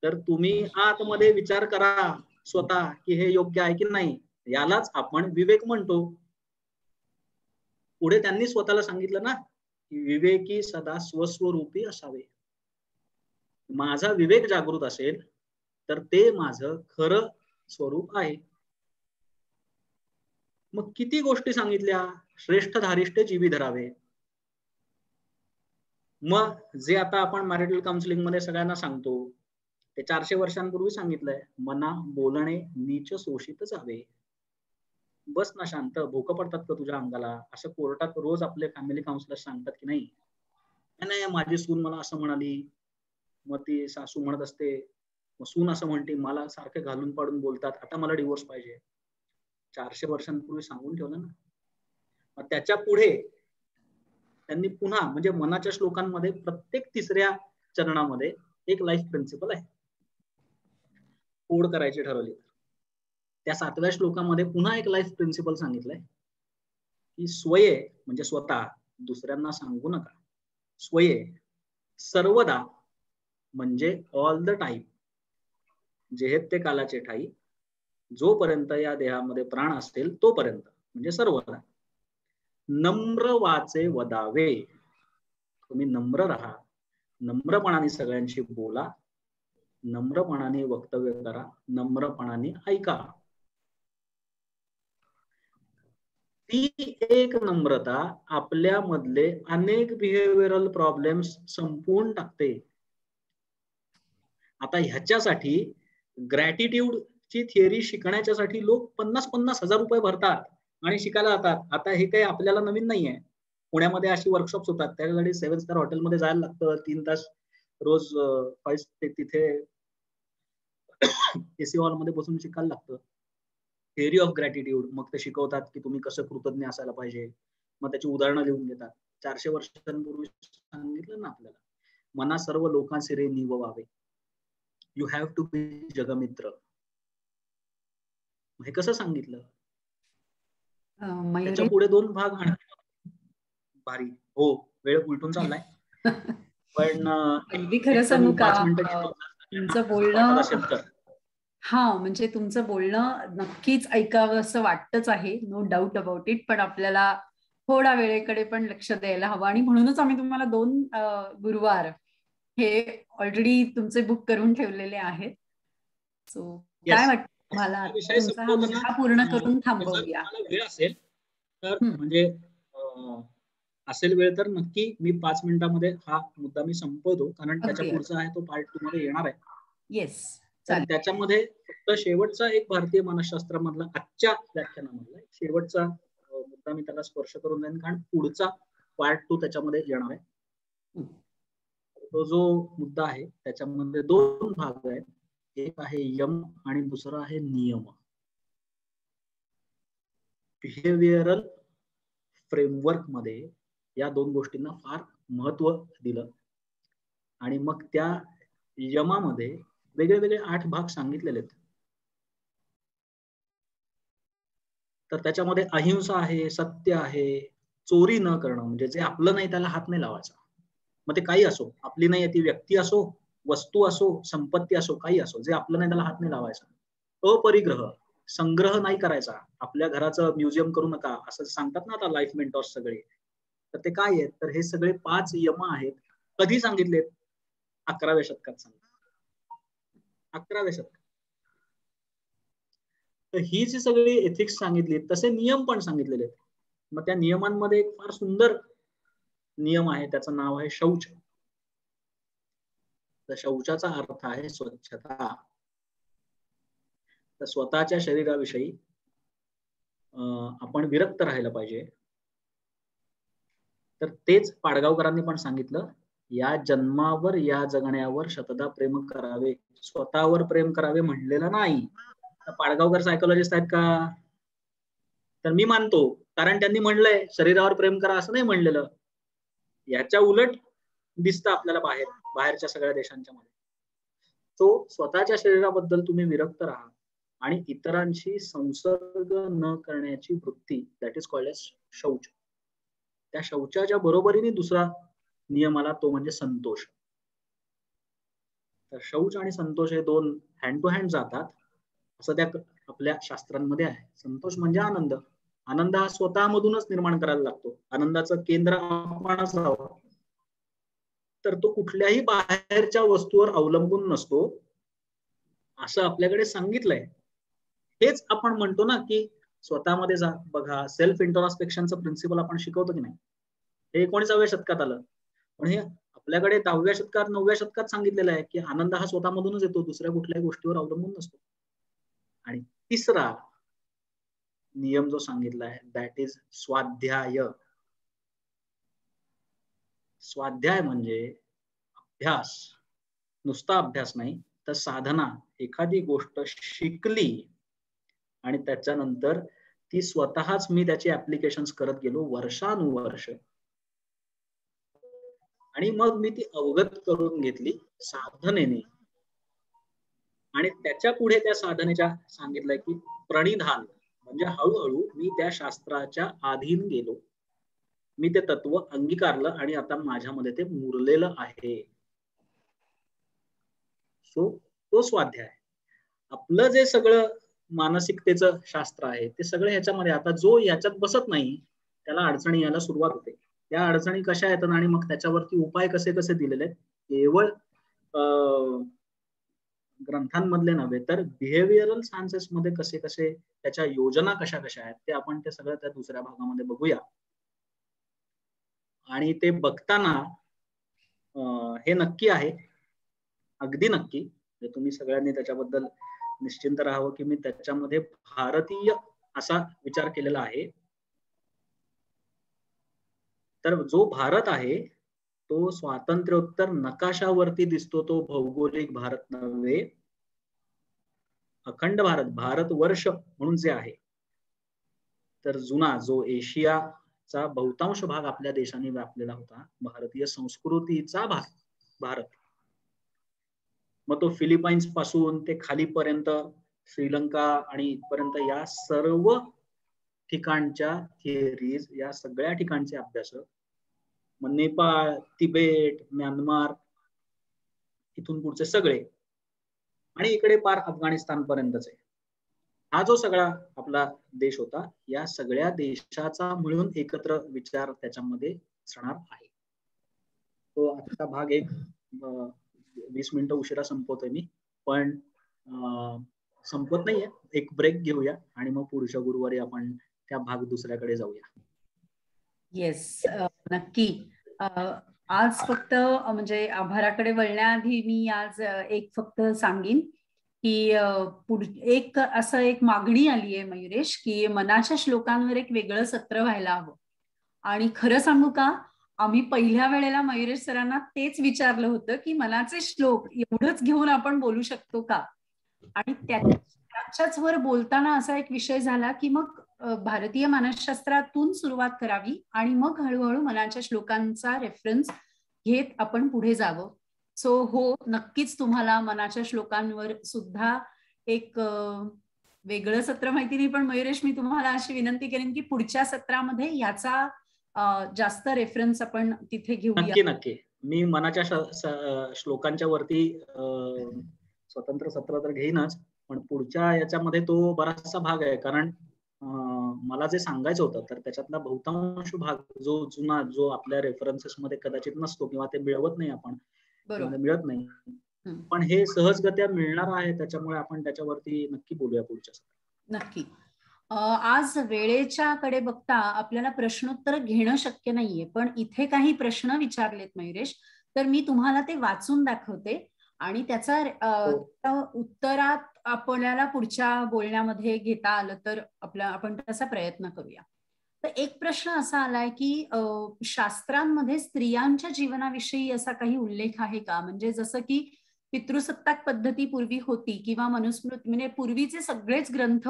Speaker 2: तर तुम्ही आतमध्ये विचार करा स्वतः की हे योग्य आहे की नाही. यालाच आपण विवेक म्हणतो. पुढे त्यांनी स्वतःला सांगितलं ना की विवेकी सदा स्वस्वरूपी असावे. माझा विवेक जागृत असेल तर ते माझं खरं स्वरूप आहे. मग किती गोष्टी सांगितल्या. श्रेष्ठ धारिष्ठ जीवी धरावे. मग जे आता आपण मॅरिटल काउन्सिलिंग मध्ये सगळ्यांना सांगतो ते 400 वर्षांपूर्वी सांगितलंय. मना बोलणे नीच शोषित जावे. बस ना शांत, भोकं पडतात का तुझ्या अंगाला, असं कोर्टात रोज आपले फॅमिली काउन्सिलर सांगतात की नाही. नाही माझी सून मला असं म्हणाली, मग ती सासू म्हणत असते, मग सून असं म्हणते, मला सारखे घालून पाडून बोलतात, आता मला डिवोर्स पाहिजे. 400 वर्षांपूर्वी सांगून ठेवलं ना. मग त्याच्या पुढे त्यांनी पुन्हा म्हणजे मनाच्या श्लोकांमध्ये प्रत्येक 3ऱ्या चरणामध्ये एक लाईफ प्रिन्सिपल आहे. कोड करायची ठरवली त्या 7व्या श्लोकामध्ये पुन्हा एक लाईफ प्रिन्सिपल सांगितलंय की स्वये म्हणजे स्वतः, दुसऱ्यांना सांगू नका. स्वये सर्वदा म्हणजे ऑल द टाइम, जेहेत ते कालाचे ठाई, जोपर्यंत या देहामध्ये प्राण असेल तोपर्यंत म्हणजे सर्वदा. नम्र वाचे वदावे, तुम्ही नम्र राहा, नम्रपणाने सगळ्यांशी बोला, नम्रपणाने वक्तव्य करा, नम्रपणाने ऐका. ती एक नम्रता आपल्यामधले अनेक बिहेवियरल प्रॉब्लेम्स संपवून टाकते. आता ह्याच्यासाठी ग्रॅटिट्यूड ची थिअरी शिकण्याच्यासाठी लोक 50,000 रुपये भरतात आणि शिकायला जातात. आता हे काही आपल्याला नवीन नाहीये. पुण्यामध्ये अशी वर्कशॉप्स होतात, त्यासाठी 7 स्टार हॉटेलमध्ये जायला लागतं, 3 तास रोज तिथे एसी हॉल मध्ये बसून शिकायला लागतं. Theory of gratitude. मग ते शिकवतात की तुम्ही कसं कृतज्ञ असायला पाहिजे. मग त्याची उदाहरणं लिहून देतात. 400 वर्षांपूर्वी सांगितलं ना आपल्याला, मना सर्व लोकांचे रे निववावे, you have to be Jagmitra. हे कसं सांगितलं? त्याच्या पुढे 2 भाग आणखी भारी. हो, वेळ उलटून चाललाय. पण
Speaker 1: अगदी खरं सांगू का,
Speaker 2: 5 मिनिटं
Speaker 1: तुमचं बोलणं, म्हणजे तुमचं बोलणं नक्कीच ऐकावं असं वाटतच आहे, नो डाऊट अबाउट इट. पण आपल्याला थोडा वेळेकडे पण लक्ष द्यायला हवं आणि म्हणूनच आम्ही तुम्हाला 2 गुरुवार हे ऑलरेडी तुमचे बुक करून ठेवलेले आहेत. सो काय वाटतं तुम्हाला, तुमचा हा मुद्दा पूर्ण करून थांबवूया?
Speaker 2: वेळ असेल तर, म्हणजे असेल वेळ तर नक्की मी 5 मिनिटांमध्ये हा मुद्दा मी संपवतो, कारण त्याच्या पुढचा आहे तो पार्ट 2 मध्ये येणार आहे.
Speaker 1: येस.
Speaker 2: तर त्याच्यामध्ये फक्त शेवटचा एक भारतीय मानसशास्त्रामधला आजच्या व्याख्यानामधला शेवटचा मुद्दा मी त्याला स्पर्श करून जाईन, कारण पुढचा पार्ट 2 त्याच्यामध्ये येणार आहे. तो जो मुद्दा आहे त्याच्यामध्ये 2 भाग आहेत. एक आहे यम आणि दुसरा आहे नियम. बिहेवियरल फ्रेमवर्क मध्ये या 2 गोष्टींना फार महत्व दिलं आणि मग त्या यमामध्ये वेगळे 8 भाग सांगितलेले आहेत. तर त्याच्यामध्ये अहिंसा आहे, सत्य आहे, चोरी न करणं, म्हणजे जे आपलं नाही त्याला हात नाही लावायचा. मग ते काही असो, आपली नाही ती व्यक्ती असो, वस्तू असो, संपत्ती असो, काही असो, जे आपलं नाही त्याला हात नाही लावायचा. अपरिग्रह, संग्रह नाही करायचा. आपल्या घराचं म्युझियम करू नका असं सांगतात ना आता लाईफ मेंटॉर्स सगळे. तर ते काय आहेत, तर हे सगळे 5 यम आहेत. कधी सांगितलेत? 11व्या शतकात सांगितले. 11व्या शतकात. तर ही जी सगळी एथिक्स सांगितली, तसे नियम पण सांगितलेले आहेत. मग त्या नियमांमध्ये एक फार सुंदर नियम आहे, त्याचं नाव आहे शौच. तर शौचाचा अर्थ आहे स्वच्छता. तर स्वतःच्या शरीराविषयी आपण विरक्त राहायला पाहिजे. तर तेच पाडगावकरांनी पण सांगितलं, या जन्मावर या जगण्यावर शतदा प्रेम करावे, स्वतःवर प्रेम करावे म्हणलेलं नाही. पाडगावकर सायकोलॉजिस्ट आहेत का? तर मी मानतो, कारण त्यांनी म्हणलंय शरीरावर प्रेम करा असं नाही म्हणलेलं. याच्या उलट दिसतं आपल्याला बाहेरच्या सगळ्या देशांच्या मध्ये. तो स्वतःच्या शरीराबद्दल तुम्ही विरक्त राहा आणि इतरांशी संसर्ग न करण्याची वृत्ती, दॅट इज कॉल्ड एज शौच. त्या शौचाच्या बरोबरीने दुसरा नियम आला, तो म्हणजे संतोष. तर शौच आणि संतोष हे 2 हँड टू हँड जातात असं त्या आपल्या शास्त्रांमध्ये आहे. संतोष म्हणजे आनंद. आनंद हा स्वतःमधूनच निर्माण करायला लागतो. आनंदाचं केंद्र आपणच आहोत. तर तो कुठल्याही बाहेरच्या वस्तूवर अवलंबून नसतो असं आपल्याकडे सांगितलंय. हेच आपण म्हणतो ना की स्वतःमध्ये जा, बघा, सेल्फ इंट्रोस्पेक्शनचं प्रिन्सिपल आपण शिकवतो की नाही. हे 19व्या शतकात आलं, पण हे आपल्याकडे 10व्या शतकात 9व्या शतकात सांगितलेलं आहे की आनंद हा स्वतःमधूनच येतो, दुसऱ्या कुठल्याही गोष्टीवर अवलंबून नसतो. आणि तिसरा नियम जो सांगितलाय दॅट इज स्वाध्याय. स्वाध्याय म्हणजे अभ्यास, नुसता अभ्यास नाही तर साधना. एखादी गोष्ट शिकली आणि त्याच्यानंतर ती स्वतःच मी त्याची ऍप्लिकेशन्स करत गेलो वर्षानुवर्ष, आणि मग मी ती अवगत करून घेतली साधनेने. आणि त्याच्या पुढे त्या साधनेच्या सांगितलंय की प्रणिधान, म्हणजे हळूहळू मी त्या शास्त्राच्या अधीन गेलो, मी ते तत्व अंगीकारलं आणि आता माझ्यामध्ये ते मुरलेलं आहे. सो तो स्वाध्याय. आपलं जे सगळं मानसिकतेचं शास्त्र आहे ते सगळं ह्याच्यामध्ये, आता जो याच्यात बसत नाही त्याला अडचणी यायला सुरुवात होते. त्या अडचणी कशा येतात आणि मग त्याच्यावरती उपाय कसे कसे दिलेले आहेत, केवळ ग्रंथांमधले नव्हे तर बिहेवियरल सायन्सेस मध्ये कसे कसे त्याच्या योजना कशा कशा आहेत ते आपण ते सगळं त्या दुसऱ्या भागामध्ये बघूया. आणि ते बघताना हे नक्की आहे, अगदी नक्की, तुम्ही सगळ्यांनी त्याच्याबद्दल निश्चिंत राहावं की मी त्याच्यामध्ये भारतीय असा विचार केलेला आहे. तर जो भारत आहे तो स्वातंत्र्योत्तर नकाशावरती दिसतो तो भौगोलिक भारत नव्हे, अखंड भारत, भारतवर्ष म्हणून जे आहे. तर जुना जो एशियाचा बहुतांश भाग आपल्या देशाने व्यापलेला होता, भारतीय संस्कृतीचा भाग भारत, मग तो फिलिपाईन्स पासून ते खालीपर्यंत श्रीलंका आणि इथपर्यंत या सर्व ठिकाणच्या थिअरीज, या सगळ्या ठिकाणचे अभ्यासक, मग नेपाळ, तिबेट, म्यानमार, इथून पुढचे सगळे, आणि इकडे पार अफगाणिस्तान पर्यंतचे, हा जो सगळा आपला देश होता, या सगळ्या देशाचा मिळून एकत्र विचार त्याच्यामध्ये असणार आहे. तो आता भाग एक 20 मिनिटं उशिरा संपवतोय मी, पण संपत नाहीये, एक ब्रेक घेऊया आणि मग पुढच्या गुरुवारी आपण त्या भाग दुसऱ्याकडे जाऊया.
Speaker 1: येस, नक्की. आज फक्त म्हणजे आभाराकडे वळण्याआधी मी आज एक फक्त सांगीन की एक मागणी आली आहे मयुरेश, की मनाच्या श्लोकांवर एक वेगळं सत्र व्हायला हवं. आणि खरं सांगू का, आम्ही पहिल्या वेळेला मयुरेश सरांना तेच विचारलं होतं की मनाचे श्लोक एवढंच घेऊन आपण बोलू शकतो का, आणि त्याच्याच वर बोलताना असा एक विषय झाला की मग भारतीय मानसशास्त्रातून सुरुवात करावी आणि मग हळूहळू मनाच्या श्लोकांचा रेफरन्स घेत आपण पुढे जावं. सो हो, नक्कीच तुम्हाला मनाच्या श्लोकांवर सुद्धा एक वेगळं सत्र माहिती नाही, पण मयुरेश मी तुम्हाला अशी विनंती करेन की पुढच्या सत्रामध्ये याचा जास्त रेफरन्स आपण तिथे घेऊया.
Speaker 2: नक्की नक्की, मी मनाच्या श्लोकांच्या वरती स्वतंत्र सत्र तर घेईनच, पण पुढच्या याच्यामध्ये तो बराचसा भाग आहे, कारण मला जे सांगायचं होतं तर त्याच्यातला बहुतांश भाग जो जुना, जो आपल्या रेफरन्सेस मध्ये कदाचित नसतो किंवा ते मिळवत नाही आपण, मिळत नाही, पण हे सहजगत्या मिळणार आहे, त्याच्यामुळे आपण त्याच्यावरती नक्की बोलूया पुढच्या सत्रात.
Speaker 1: नक्की. आज वेळेच्या कडे बघता आपल्याला प्रश्नोत्तर घेणं शक्य नाहीये, पण इथे काही प्रश्न विचारलेत मयुरेश, तर मी तुम्हाला ते वाचून दाखवते आणि त्याचा उत्तरात आपल्याला पुढच्या बोलण्यामध्ये घेता आलं तर आपण त्याचा प्रयत्न करूया. तर एक प्रश्न असा आलाय की शास्त्रांमध्ये स्त्रियांच्या जीवनाविषयी असा काही उल्लेख आहे का, म्हणजे जसं की पितृसत्ताक पद्धती पूर्वी होती किंवा मनुस्मृती, म्हणजे पूर्वीचे सगळेच ग्रंथ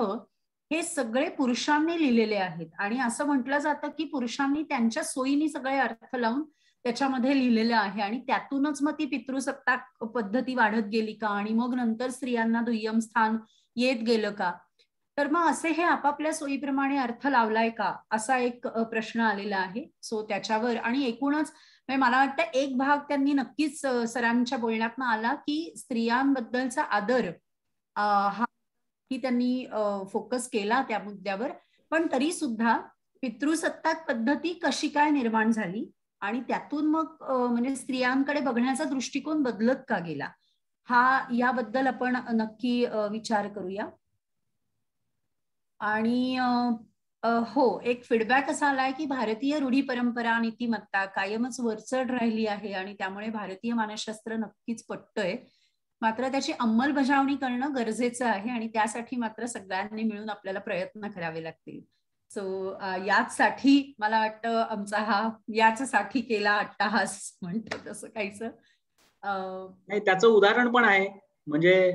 Speaker 1: हे सगळे पुरुषांनी लिहिलेले आहेत आणि असं म्हटलं जातं की पुरुषांनी त्यांच्या सोयीने सगळे अर्थ लावून त्याच्यामध्ये लिहिलेलं आहे आणि त्यातूनच मग ती पितृसत्ताक पद्धती वाढत गेली का आणि मग नंतर स्त्रियांना दुय्यम स्थान येत गेलं का, तर मग असे हे आपापल्या सोयीप्रमाणे अर्थ लावलाय का, असा एक प्रश्न आलेला आहे. सो त्याच्यावर आणि एकूणच मला वाटतं एक भाग त्यांनी नक्कीच सरांच्या बोलण्यातनं आला की स्त्रियांबद्दलचा आदर हा की त्यांनी फोकस केला त्या मुद्द्यावर, पण तरी सुद्धा पितृसत्ताक पद्धती कशी काय निर्माण झाली आणि त्यातून मग म्हणजे स्त्रियांकडे बघण्याचा दृष्टिकोन बदलत का गेला, याबद्दल आपण नक्की विचार करूया. आणि हो, एक फीडबॅक असा आलाय की भारतीय रूढी परंपरा नीतिमत्ता कायमच वरचढ राहिली आहे आणि त्यामुळे भारतीय मानसशास्त्र नक्कीच पटतंय, मात्र त्याची अंमलबजावणी करणं गरजेचं आहे आणि त्यासाठी मात्र सगळ्यांनी मिळून आपल्याला प्रयत्न करावे लागतील. सो याचसाठी मला वाटतं आमचा याच्यासाठी केला अट्टहास म्हणतो तसं काहीच
Speaker 2: नाही. त्याचं उदाहरण पण आहे, म्हणजे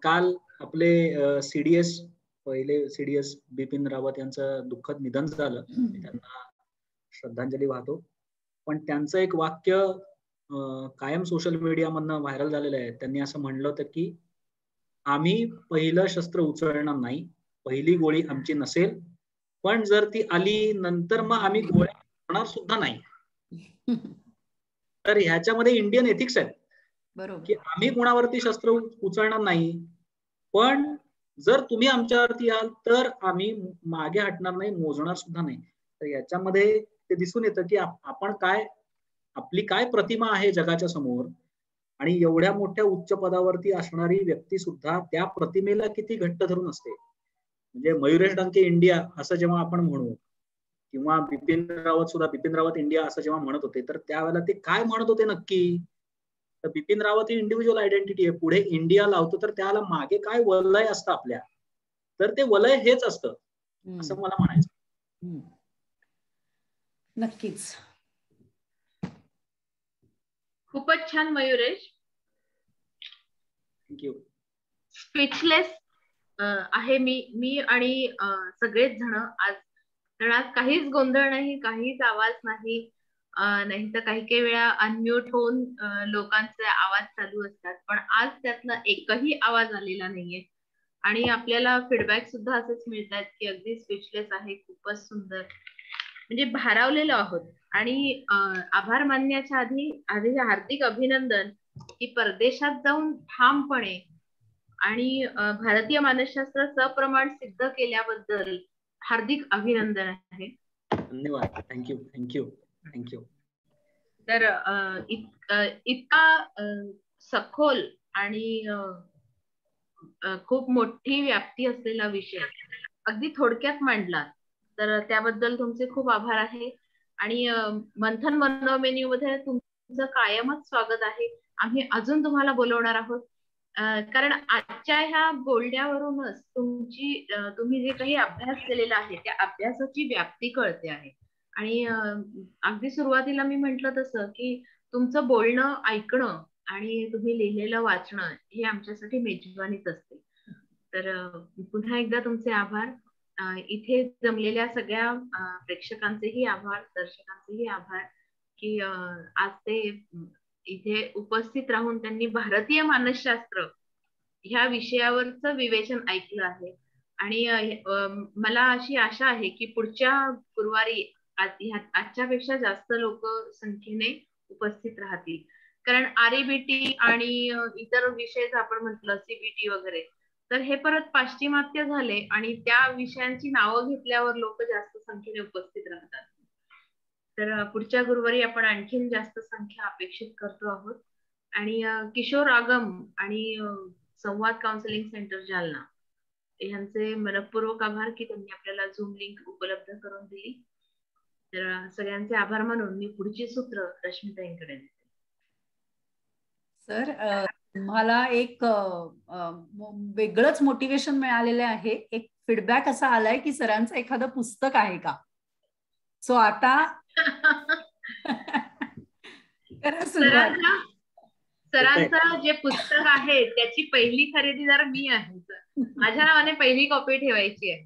Speaker 2: काल आपले सीडीएस, पहिले सीडीएस बिपिन रावत यांचं दुःखद निधन झालं, त्यांना श्रद्धांजली वाहतो. पण त्यांचं एक वाक्य कायम सोशल मीडिया मधनं व्हायरल झालेलं आहे. त्यांनी असं म्हणलं होतं की आम्ही पहिलं शस्त्र उचलणार नाही, पहिली गोळी आमची नसेल, पण जर ती आली नंतर मग आम्ही गोळ्या करणार सुद्धा नाही. तर ह्याच्यामध्ये इंडियन एथिक्स आहेत,
Speaker 1: बरोबर,
Speaker 2: की आम्ही कोणावरती शस्त्र उचलणार नाही, पण जर तुम्ही आमच्यावरती याल तर आम्ही मागे हटणार नाही, मोजणार सुद्धा नाही. तर याच्यामध्ये ते दिसून येतं की आपण काय, आपली काय प्रतिमा आहे जगाच्या समोर, आणि एवढ्या मोठ्या उच्च पदावरती असणारी व्यक्ती सुद्धा त्या प्रतिमेला किती घट्ट धरून असते. म्हणजे मयुरेश डंके इंडिया असं जेव्हा आपण म्हणू, किंवा बिपिन रावत इंडिया असं जेव्हा म्हणत होते, तर त्यावेळेला ते काय म्हणत होते नक्की? तर बिपिन रावत ही इंडिव्हिज्युअल आयडेंटिटी आहे. पुढे इंडिया लावतो तर त्याला मागे काय वलय असतं आपल्या, तर ते वलय हेच असतं असं मला म्हणायचं.
Speaker 1: नक्कीच.
Speaker 3: खूपच छान मयुरेश.
Speaker 2: थँक्यू.
Speaker 3: स्पीचलेस आहे मी आणि सगळेच जण आज. कारण आज काहीच गोंधळ नाही, काहीच आवाज नाही, नाही तर काही वेळा अनम्यूट होऊन लोकांचे आवाज चालू असतात, पण आज त्यातनं एकही आवाज आलेला नाहीये. आणि आपल्याला फीडबॅक सुद्धा असेच मिळतात की अगदी स्पीचलेस आहे, खूपच सुंदर, म्हणजे भारावलेलो आहोत. आणि आभार मानण्याच्या आधी हार्दिक अभिनंदन की परदेशात जाऊन ठामपणे आणि भारतीय मानसशास्त्र सप्रमाण सिद्ध केल्याबद्दल हार्दिक अभिनंदन आहे.
Speaker 2: धन्यवाद. Thank you thank you thank you.
Speaker 3: तर इतका सखोल आणि खूप मोठी व्याप्ती असलेला विषय अगदी थोडक्यात मांडला, तर त्याबद्दल तुमचे खूप आभार आहे. आणि मंथन मनोमेन्यू मध्ये तुमचं कायमच स्वागत आहे. आम्ही अजून तुम्हाला बोलवणार आहोत, कारण आजच्या ह्या बोलण्यावरूनच तुम्ही जे काही अभ्यास केलेला आहे त्या अभ्यासाची व्याप्ती कळते आहे. आणि अगदी सुरुवातीला मी म्हंटल तसं की तुमचं बोलणं ऐकणं आणि तुम्ही लिहिलेलं वाचणं हे आमच्यासाठी मेजवानीच असते. तर पुन्हा एकदा तुमचे आभार. इथे जमलेल्या सगळ्या प्रेक्षकांचेही आभार, दर्शकांचेही आभार की आज ते इथे उपस्थित राहून त्यांनी भारतीय मानसशास्त्र ह्या विषयावरचं विवेचन ऐकलं आहे. आणि मला अशी आशा आहे की पुढच्या गुरुवारी आजच्या पेक्षा जास्त लोक संख्येने उपस्थित राहतील. कारण REBT आणि इतर विषय आपण म्हटलं CBT वगैरे, तर हे परत पाश्चिमात्य झाले आणि त्या विषयांची नावं घेतल्यावर लोक जास्त संख्येने उपस्थित राहतात. तर पुढच्या गुरुवारी आपण आणखीन जास्त संख्या अपेक्षित करतो आहोत. आणि किशोर आगम आणि संवाद काउन्सिलिंग सेंटर जालना यांचे मनपूर्वक आभार की त्यांनी आपल्याला झूम लिंक उपलब्ध करून दिली. तर सगळ्यांचे आभार मानून मी पुढची सूत्र रश्मिताईंकडे देते.
Speaker 1: सर, तुम्हाला एक वेगळंच मोटिवेशन मिळालेलं आहे. एक फीडबॅक असा आलाय की सरांचं एखादं पुस्तक आहे का? सो आता
Speaker 3: सरांचं जे पुस्तक आहे त्याची पहिली खरेदीदार मी आहे. माझ्या नावाने पहिली कॉपी ठेवायची आहे.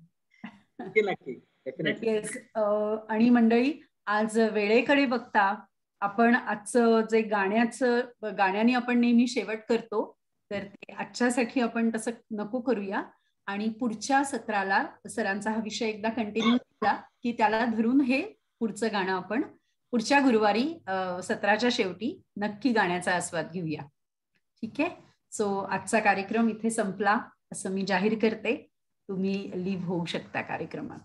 Speaker 1: आणि मंडळी, आज वेळेकडे बघता आपण आजचं जे गाण्याने आपण नेहमी शेवट करतो, तर ते आजच्यासाठी आपण तसं नको करूया. आणि पुढच्या सत्राला सरांचा हा विषय एकदा कंटिन्यू केला की त्याला धरून हे पुढचं गाणं आपण पुढच्या गुरुवारी सत्राच्या शेवटी नक्की गाण्याचा आस्वाद घेऊया. ठीक आहे. सो आजचा कार्यक्रम इथे संपला असं मी जाहीर करते. तुम्ही लिव्ह होऊ शकता कार्यक्रमात.